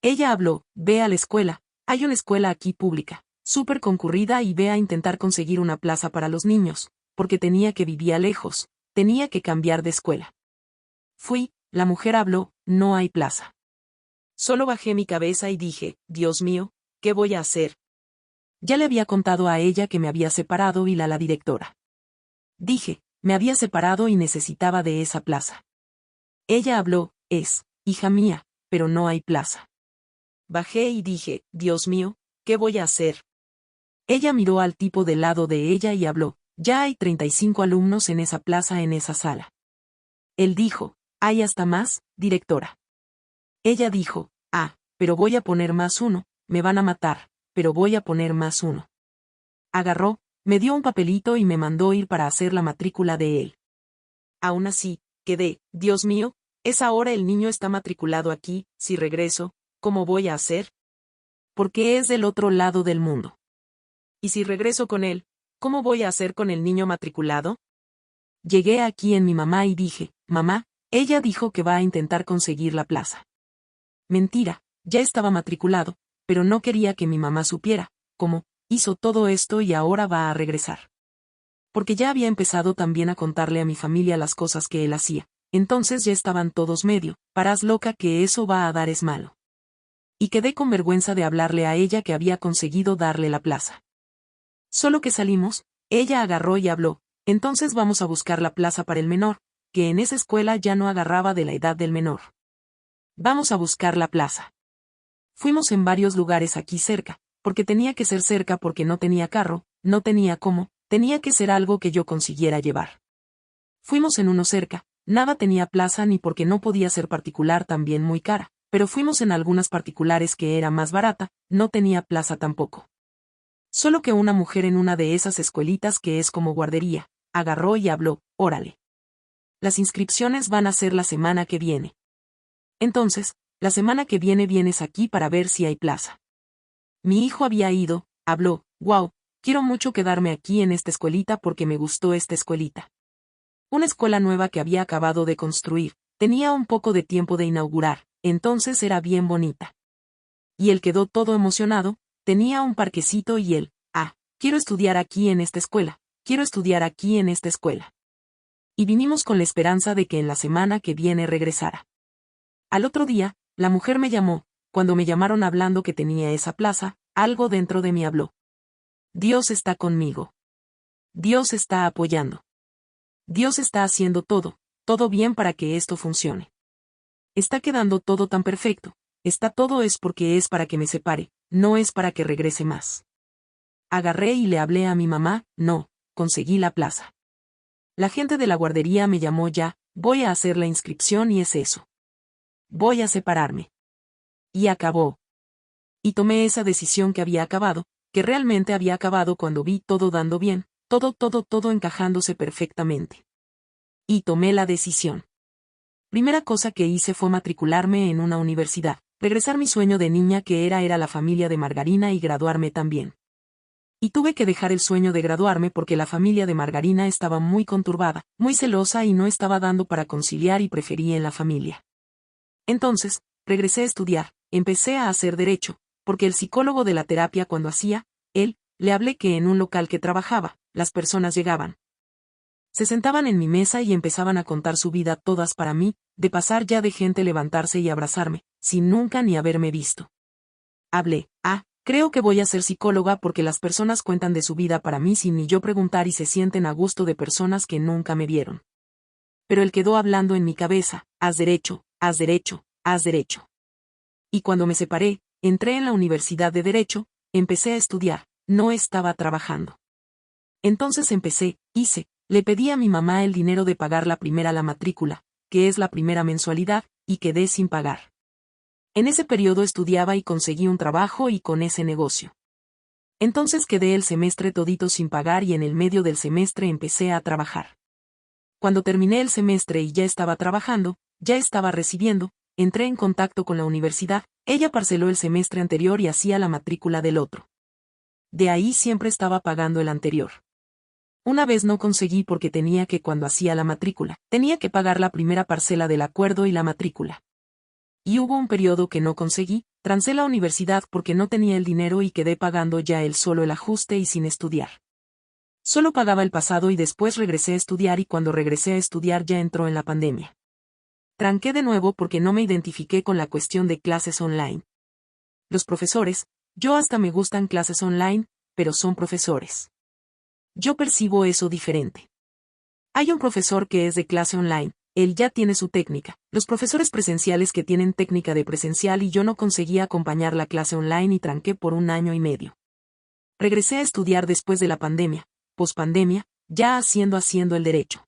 Ella habló, ve a la escuela, hay una escuela aquí pública, súper concurrida y ve a intentar conseguir una plaza para los niños, porque tenía que vivir lejos, tenía que cambiar de escuela. Fui, la mujer habló, no hay plaza. Solo bajé mi cabeza y dije, Dios mío, ¿qué voy a hacer? Ya le había contado a ella que me había separado y la directora. Dije, me había separado y necesitaba de esa plaza. Ella habló, hija mía, pero no hay plaza. Bajé y dije, Dios mío, ¿qué voy a hacer? Ella miró al tipo del lado de ella y habló, ya hay 35 alumnos en esa plaza en esa sala. Él dijo, ¿hay hasta más, directora? Ella dijo, pero voy a poner más uno, me van a matar, pero voy a poner más uno. Agarró, me dio un papelito y me mandó ir para hacer la matrícula de él. Aún así, quedé, Dios mío, es ahora el niño está matriculado aquí, si regreso, ¿cómo voy a hacer? Porque es del otro lado del mundo. ¿Y si regreso con él, cómo voy a hacer con el niño matriculado? Llegué aquí en mi mamá y dije, mamá, ella dijo que va a intentar conseguir la plaza. Mentira, ya estaba matriculado, pero no quería que mi mamá supiera, cómo, hizo todo esto y ahora va a regresar. Porque ya había empezado también a contarle a mi familia las cosas que él hacía, entonces ya estaban todos medio, parás loca que eso va a dar es malo. Y quedé con vergüenza de hablarle a ella que había conseguido darle la plaza. Solo que salimos, ella agarró y habló, entonces vamos a buscar la plaza para el menor, que en esa escuela ya no agarraba de la edad del menor. Vamos a buscar la plaza. Fuimos en varios lugares aquí cerca, porque tenía que ser cerca porque no tenía carro, no tenía cómo, tenía que ser algo que yo consiguiera llevar. Fuimos en uno cerca, nada tenía plaza ni porque no podía ser particular también muy cara, pero fuimos en algunas particulares que era más barata, no tenía plaza tampoco. Solo que una mujer en una de esas escuelitas que es como guardería, agarró y habló, órale. Las inscripciones van a ser la semana que viene. Entonces, la semana que viene vienes aquí para ver si hay plaza. Mi hijo había ido, habló, wow, quiero mucho quedarme aquí en esta escuelita porque me gustó esta escuelita. Una escuela nueva que había acabado de construir, tenía un poco de tiempo de inaugurar, entonces era bien bonita. Y él quedó todo emocionado, tenía un parquecito y él, quiero estudiar aquí en esta escuela, quiero estudiar aquí en esta escuela. Y vinimos con la esperanza de que en la semana que viene regresara. Al otro día, la mujer me llamó, cuando me llamaron hablando que tenía esa plaza, algo dentro de mí habló. Dios está conmigo. Dios está apoyando. Dios está haciendo todo bien para que esto funcione. Está quedando todo tan perfecto, está todo es porque es para que me separe, no es para que regrese más. Agarré y le hablé a mi mamá, no, conseguí la plaza. La gente de la guardería me llamó ya, voy a hacer la inscripción y es eso. Voy a separarme. Y acabó. Y tomé esa decisión que había acabado, que realmente había acabado cuando vi todo dando bien, todo encajándose perfectamente. Y tomé la decisión. Primera cosa que hice fue matricularme en una universidad, regresar mi sueño de niña que era la familia de Margarina y graduarme también. Y tuve que dejar el sueño de graduarme porque la familia de Margarina estaba muy conturbada, muy celosa y no estaba dando para conciliar y preferí en la familia. Entonces, regresé a estudiar, empecé a hacer derecho, porque el psicólogo de la terapia cuando hacía, le hablé que en un local que trabajaba, las personas llegaban. Se sentaban en mi mesa y empezaban a contar su vida todas para mí, de pasar ya de gente levantarse y abrazarme, sin nunca ni haberme visto. Hablé, creo que voy a ser psicóloga porque las personas cuentan de su vida para mí sin ni yo preguntar y se sienten a gusto de personas que nunca me vieron. Pero él quedó hablando en mi cabeza, haz derecho, haz derecho, haz derecho. Y cuando me separé, entré en la universidad de Derecho, empecé a estudiar, no estaba trabajando. Entonces le pedí a mi mamá el dinero de pagar la matrícula, que es la primera mensualidad, y quedé sin pagar. En ese periodo estudiaba y conseguí un trabajo y con ese negocio. Entonces quedé el semestre todito sin pagar y en el medio del semestre empecé a trabajar. Cuando terminé el semestre y ya estaba trabajando, ya estaba recibiendo, entré en contacto con la universidad, ella parceló el semestre anterior y hacía la matrícula del otro. De ahí siempre estaba pagando el anterior. Una vez no conseguí porque cuando hacía la matrícula, tenía que pagar la primera parcela del acuerdo y la matrícula. Y hubo un periodo que no conseguí, trancé la universidad porque no tenía el dinero y quedé pagando ya solo el ajuste y sin estudiar. Solo pagaba el pasado y después regresé a estudiar y cuando regresé a estudiar ya entró en la pandemia. Tranqué de nuevo porque no me identifiqué con la cuestión de clases online. Los profesores, yo hasta me gustan clases online, pero son profesores. Yo percibo eso diferente. Hay un profesor que es de clase online, él ya tiene su técnica, los profesores presenciales que tienen técnica de presencial y yo no conseguía acompañar la clase online y tranqué por 1 año y medio. Regresé a estudiar después de la pandemia, pospandemia, ya haciendo el derecho.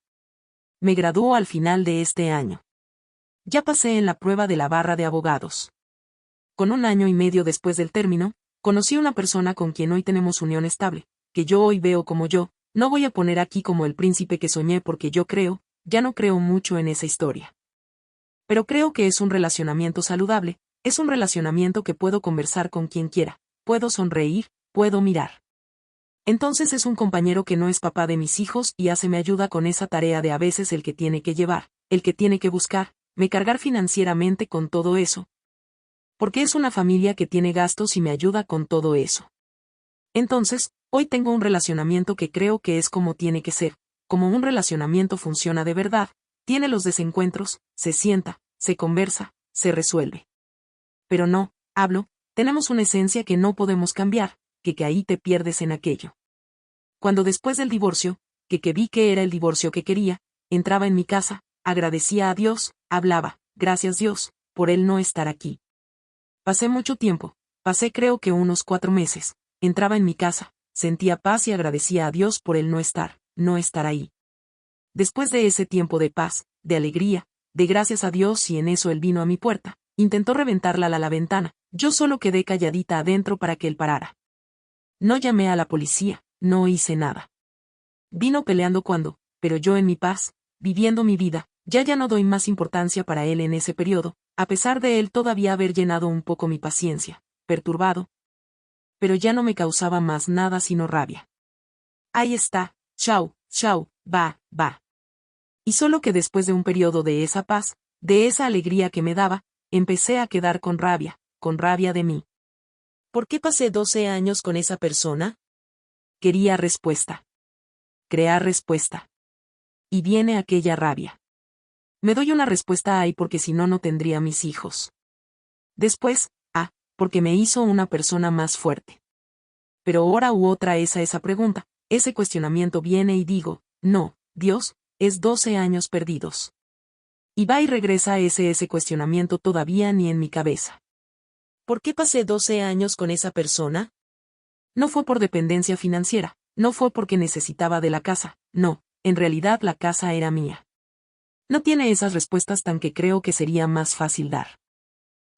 Me graduó al final de este año. Ya pasé en la prueba de la barra de abogados. Con 1 año y medio después del término, conocí una persona con quien hoy tenemos unión estable, que yo hoy veo como yo, no voy a poner aquí como el príncipe que soñé porque ya no creo mucho en esa historia. Pero creo que es un relacionamiento saludable, es un relacionamiento que puedo conversar con quien quiera, puedo sonreír, puedo mirar. Entonces es un compañero que no es papá de mis hijos y me ayuda con esa tarea de a veces el que tiene que llevar, el que tiene que buscar, me cargar financieramente con todo eso. Porque es una familia que tiene gastos y me ayuda con todo eso. Entonces, hoy tengo un relacionamiento que creo que es como tiene que ser, como un relacionamiento funciona de verdad, tiene los desencuentros, se sienta, se conversa, se resuelve. Pero no, hablo, tenemos una esencia que no podemos cambiar, que ahí te pierdes en aquello. Cuando después del divorcio, que vi que era el divorcio que quería, entraba en mi casa, agradecía a Dios, hablaba, gracias Dios, por él no estar aquí. Pasé mucho tiempo, pasé creo que unos 4 meses, entraba en mi casa, sentía paz y agradecía a Dios por él no estar ahí. Después de ese tiempo de paz, de alegría, de gracias a Dios y en eso él vino a mi puerta, intentó reventarla a la ventana, yo solo quedé calladita adentro para que él parara. No llamé a la policía, no hice nada. Vino peleando pero yo en mi paz, viviendo mi vida, ya no doy más importancia para él en ese periodo, a pesar de él todavía haber llenado un poco mi paciencia, perturbado. Pero ya no me causaba más nada sino rabia. Ahí está, chau, va. Y solo que después de un periodo de esa paz, de esa alegría que me daba, empecé a quedar con rabia de mí. ¿Por qué pasé 12 años con esa persona? Quería respuesta. Crear respuesta. Y viene aquella rabia. Me doy una respuesta ahí porque si no, no tendría mis hijos. Después, porque me hizo una persona más fuerte. Pero hora u otra esa pregunta, ese cuestionamiento viene y digo, no, Dios, es 12 años perdidos. Y va y regresa ese cuestionamiento todavía ni en mi cabeza. ¿Por qué pasé 12 años con esa persona? No fue por dependencia financiera, no fue porque necesitaba de la casa, no, en realidad la casa era mía. No tiene esas respuestas tan que creo que sería más fácil dar.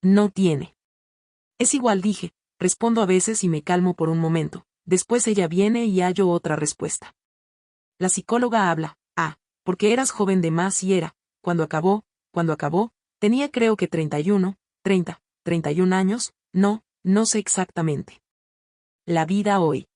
No tiene. Es igual dije, respondo a veces y me calmo por un momento, después ella viene y hallo otra respuesta. La psicóloga habla, porque eras joven de más y cuando acabó, tenía creo que 31 años, no sé exactamente. La vida hoy.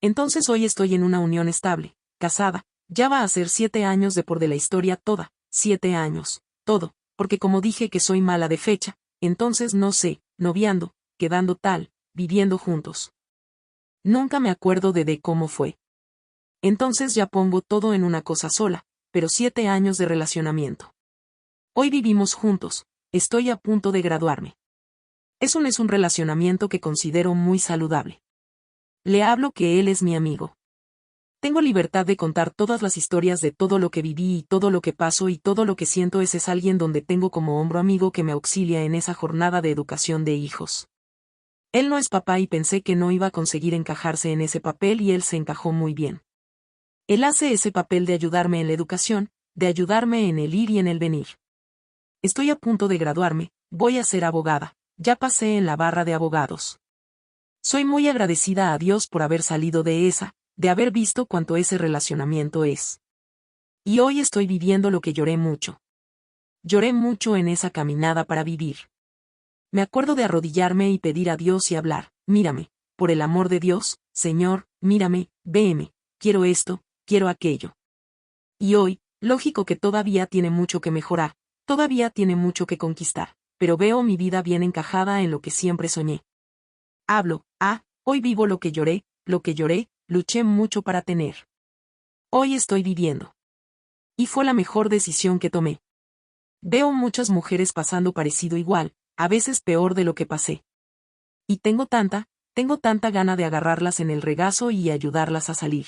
Entonces hoy estoy en una unión estable, casada, ya va a ser 7 años de la historia toda, 7 años, todo, porque como dije que soy mala de fecha, entonces no sé, noviando, quedando tal, viviendo juntos. Nunca me acuerdo de cómo fue. Entonces ya pongo todo en una cosa sola, pero 7 años de relacionamiento. Hoy vivimos juntos, estoy a punto de graduarme. Es un relacionamiento que considero muy saludable. Le hablo que él es mi amigo. Tengo libertad de contar todas las historias de todo lo que viví y todo lo que paso y todo lo que siento es alguien donde tengo como hombro amigo que me auxilia en esa jornada de educación de hijos. Él no es papá y pensé que no iba a conseguir encajarse en ese papel y él se encajó muy bien. Él hace ese papel de ayudarme en la educación, de ayudarme en el ir y en el venir. Estoy a punto de graduarme, voy a ser abogada, ya pasé en la barra de abogados. Soy muy agradecida a Dios por haber salido de haber visto cuánto ese relacionamiento es. Y hoy estoy viviendo lo que lloré mucho. Lloré mucho en esa caminada para vivir. Me acuerdo de arrodillarme y pedir a Dios y hablar, mírame, por el amor de Dios, Señor, mírame, véeme, quiero esto, quiero aquello. Y hoy, lógico que todavía tiene mucho que mejorar, todavía tiene mucho que conquistar, pero veo mi vida bien encajada en lo que siempre soñé. Hablo, hoy vivo lo que lloré, luché mucho para tener. Hoy estoy viviendo. Y fue la mejor decisión que tomé. Veo muchas mujeres pasando parecido igual, a veces peor de lo que pasé. Y tengo tanta gana de agarrarlas en el regazo y ayudarlas a salir.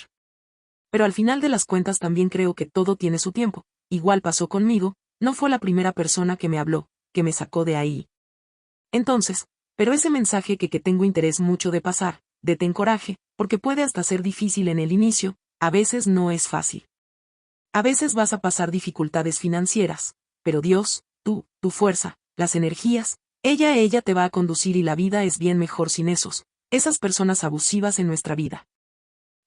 Pero al final de las cuentas también creo que todo tiene su tiempo, igual pasó conmigo, no fue la primera persona que me habló, que me sacó de ahí. Entonces, pero ese mensaje que tengo interés mucho de pasar, de ten coraje, porque puede hasta ser difícil en el inicio, a veces no es fácil. A veces vas a pasar dificultades financieras, pero Dios, tu fuerza, las energías, ella te va a conducir y la vida es bien mejor sin esas personas abusivas en nuestra vida.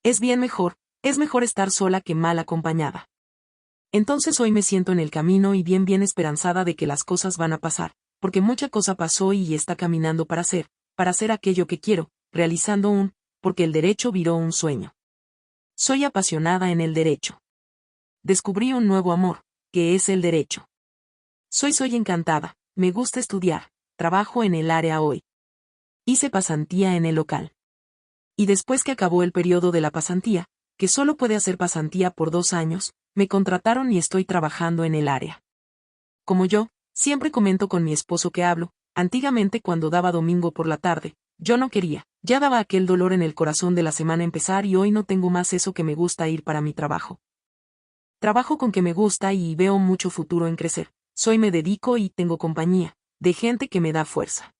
Es mejor estar sola que mal acompañada. Entonces hoy me siento en el camino y bien esperanzada de que las cosas van a pasar, porque mucha cosa pasó y está caminando para hacer aquello que quiero, realizando porque el derecho viró un sueño. Soy apasionada en el derecho. Descubrí un nuevo amor, que es el derecho. Soy encantada, me gusta estudiar, trabajo en el área hoy. Hice pasantía en el local. Y después que acabó el periodo de la pasantía, que solo puede hacer pasantía por 2 años, me contrataron y estoy trabajando en el área. Como yo, siempre comento con mi esposo que hablo, antiguamente cuando daba domingo por la tarde, yo no quería, ya daba aquel dolor en el corazón de la semana empezar y hoy no tengo más eso que me gusta ir para mi trabajo. Trabajo con que me gusta y veo mucho futuro en crecer, me dedico y tengo compañía, de gente que me da fuerza.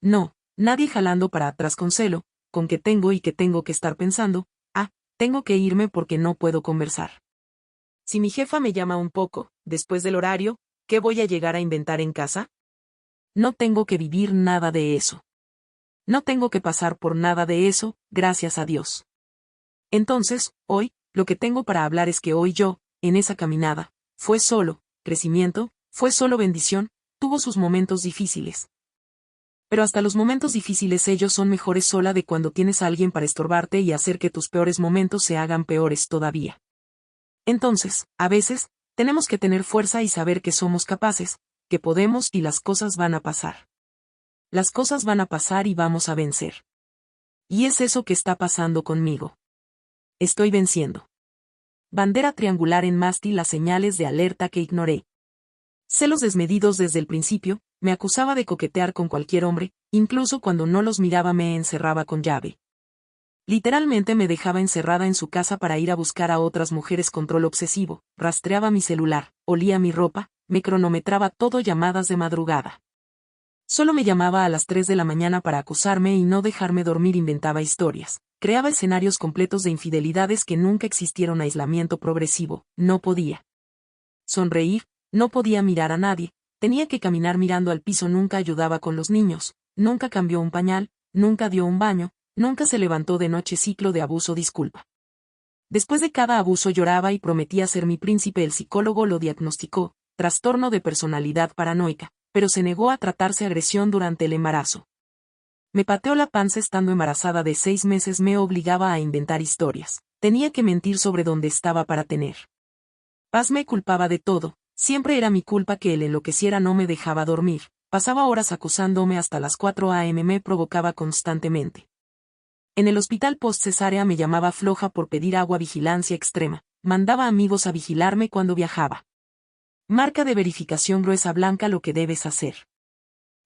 No, nadie jalando para atrás con celo, con que tengo y que tengo que estar pensando, tengo que irme porque no puedo conversar. Si mi jefa me llama un poco, después del horario, ¿qué voy a llegar a inventar en casa? No tengo que vivir nada de eso. No tengo que pasar por nada de eso, gracias a Dios. Entonces, hoy, lo que tengo para hablar es que hoy yo, en esa caminada, fue solo crecimiento, fue solo bendición, tuvo sus momentos difíciles. Pero hasta los momentos difíciles ellos son mejores sola de cuando tienes a alguien para estorbarte y hacer que tus peores momentos se hagan peores todavía. Entonces, a veces, tenemos que tener fuerza y saber que somos capaces, que podemos y las cosas van a pasar. Las cosas van a pasar y vamos a vencer. Y es eso que está pasando conmigo. Estoy venciendo. Bandera triangular en mástil, las señales de alerta que ignoré. Celos desmedidos desde el principio, me acusaba de coquetear con cualquier hombre, incluso cuando no los miraba me encerraba con llave. Literalmente me dejaba encerrada en su casa para ir a buscar a otras mujeres. Control obsesivo, rastreaba mi celular, olía mi ropa, me cronometraba todo, llamadas de madrugada. Solo me llamaba a las 3 de la mañana para acusarme y no dejarme dormir, inventaba historias, creaba escenarios completos de infidelidades que nunca existieron, aislamiento progresivo, no podía sonreír, no podía mirar a nadie, tenía que caminar mirando al piso, nunca ayudaba con los niños, nunca cambió un pañal, nunca dio un baño, nunca se levantó de noche. Ciclo de abuso, disculpa. Después de cada abuso lloraba y prometía ser mi príncipe. El psicólogo lo diagnosticó, trastorno de personalidad paranoica, pero se negó a tratarse agresión durante el embarazo. Me pateó la panza estando embarazada de 6 meses, me obligaba a inventar historias, tenía que mentir sobre dónde estaba para tener paz, me culpaba de todo, siempre era mi culpa que él enloqueciera, no me dejaba dormir, pasaba horas acusándome hasta las 4 a.m. me provocaba constantemente. En el hospital post-cesárea me llamaba floja por pedir agua, vigilancia extrema, mandaba amigos a vigilarme cuando viajaba. Marca de verificación gruesa blanca, lo que debes hacer.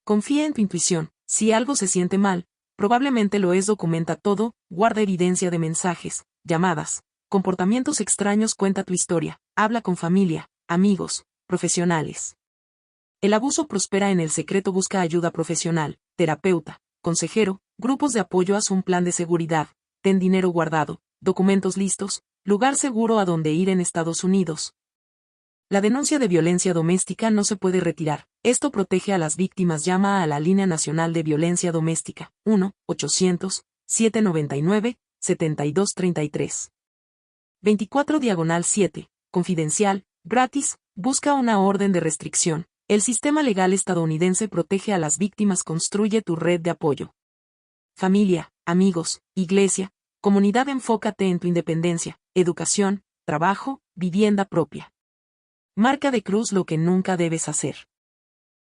Confía en tu intuición, si algo se siente mal, probablemente lo es, documenta todo, guarda evidencia de mensajes, llamadas, comportamientos extraños, cuenta tu historia, habla con familia, amigos, profesionales. El abuso prospera en el secreto, busca ayuda profesional, terapeuta, consejero, grupos de apoyo, haz un plan de seguridad, ten dinero guardado, documentos listos, lugar seguro a donde ir en Estados Unidos. La denuncia de violencia doméstica no se puede retirar, esto protege a las víctimas, llama a la Línea Nacional de Violencia Doméstica, 1-800-799-7233. 24/7, confidencial, gratis, busca una orden de restricción. El sistema legal estadounidense protege a las víctimas, construye tu red de apoyo. Familia, amigos, iglesia, comunidad, enfócate en tu independencia, educación, trabajo, vivienda propia. Marca de cruz, lo que nunca debes hacer.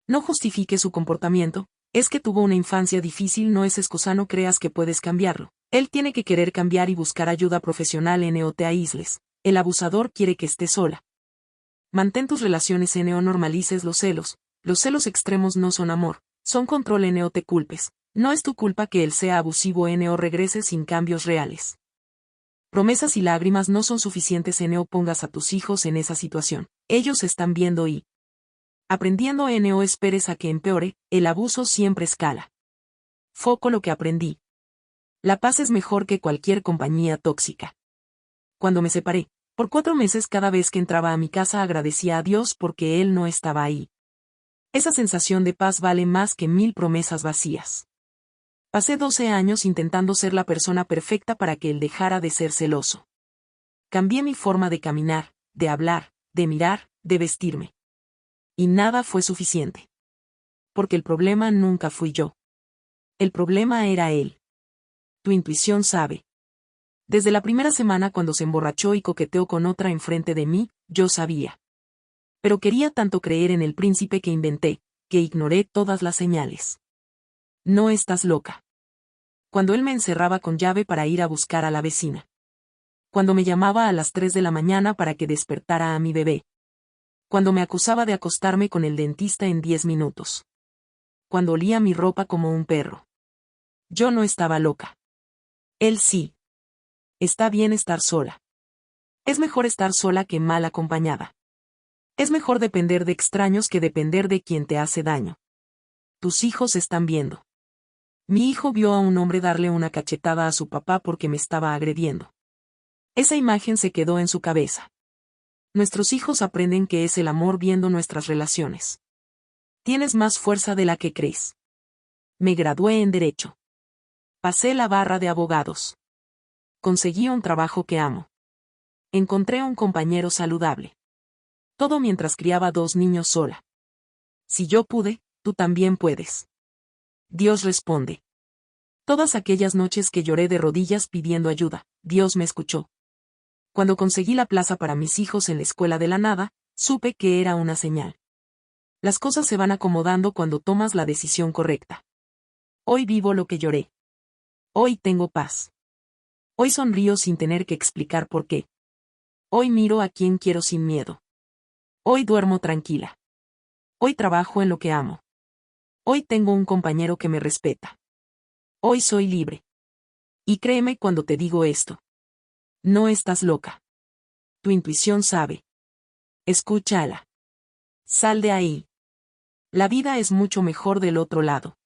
No justifique su comportamiento, es que tuvo una infancia difícil, no es excusa, no creas que puedes cambiarlo. Él tiene que querer cambiar y buscar ayuda profesional. No te aísles, el abusador quiere que estés sola. Mantén tus relaciones. No normalices los celos extremos no son amor, son control. No te culpes, no es tu culpa que él sea abusivo. No regreses sin cambios reales. Promesas y lágrimas no son suficientes. No pongas a tus hijos en esa situación, ellos están viendo y aprendiendo. No esperes a que empeore, el abuso siempre escala. Foco, lo que aprendí. La paz es mejor que cualquier compañía tóxica. Cuando me separé, por 4 meses cada vez que entraba a mi casa agradecía a Dios porque Él no estaba ahí. Esa sensación de paz vale más que 1000 promesas vacías. Pasé 12 años intentando ser la persona perfecta para que Él dejara de ser celoso. Cambié mi forma de caminar, de hablar, de mirar, de vestirme. Y nada fue suficiente. Porque el problema nunca fui yo. El problema era Él. Tu intuición sabe. Desde la primera semana cuando se emborrachó y coqueteó con otra enfrente de mí, yo sabía. Pero quería tanto creer en el príncipe que inventé, que ignoré todas las señales. No estás loca. Cuando él me encerraba con llave para ir a buscar a la vecina. Cuando me llamaba a las 3 de la mañana para que despertara a mi bebé. Cuando me acusaba de acostarme con el dentista en 10 minutos. Cuando olía mi ropa como un perro. Yo no estaba loca. Él sí. Está bien estar sola. Es mejor estar sola que mal acompañada. Es mejor depender de extraños que depender de quien te hace daño. Tus hijos están viendo. Mi hijo vio a un hombre darle una cachetada a su papá porque me estaba agrediendo. Esa imagen se quedó en su cabeza. Nuestros hijos aprenden qué es el amor viendo nuestras relaciones. Tienes más fuerza de la que crees. Me gradué en Derecho. Pasé la barra de abogados. Conseguí un trabajo que amo. Encontré un compañero saludable. Todo mientras criaba 2 niños sola. Si yo pude, tú también puedes. Dios responde. Todas aquellas noches que lloré de rodillas pidiendo ayuda, Dios me escuchó. Cuando conseguí la plaza para mis hijos en la escuela de la nada, supe que era una señal. Las cosas se van acomodando cuando tomas la decisión correcta. Hoy vivo lo que lloré. Hoy tengo paz. Hoy sonrío sin tener que explicar por qué. Hoy miro a quien quiero sin miedo. Hoy duermo tranquila. Hoy trabajo en lo que amo. Hoy tengo un compañero que me respeta. Hoy soy libre. Y créeme cuando te digo esto. No estás loca. Tu intuición sabe. Escúchala. Sal de ahí. La vida es mucho mejor del otro lado.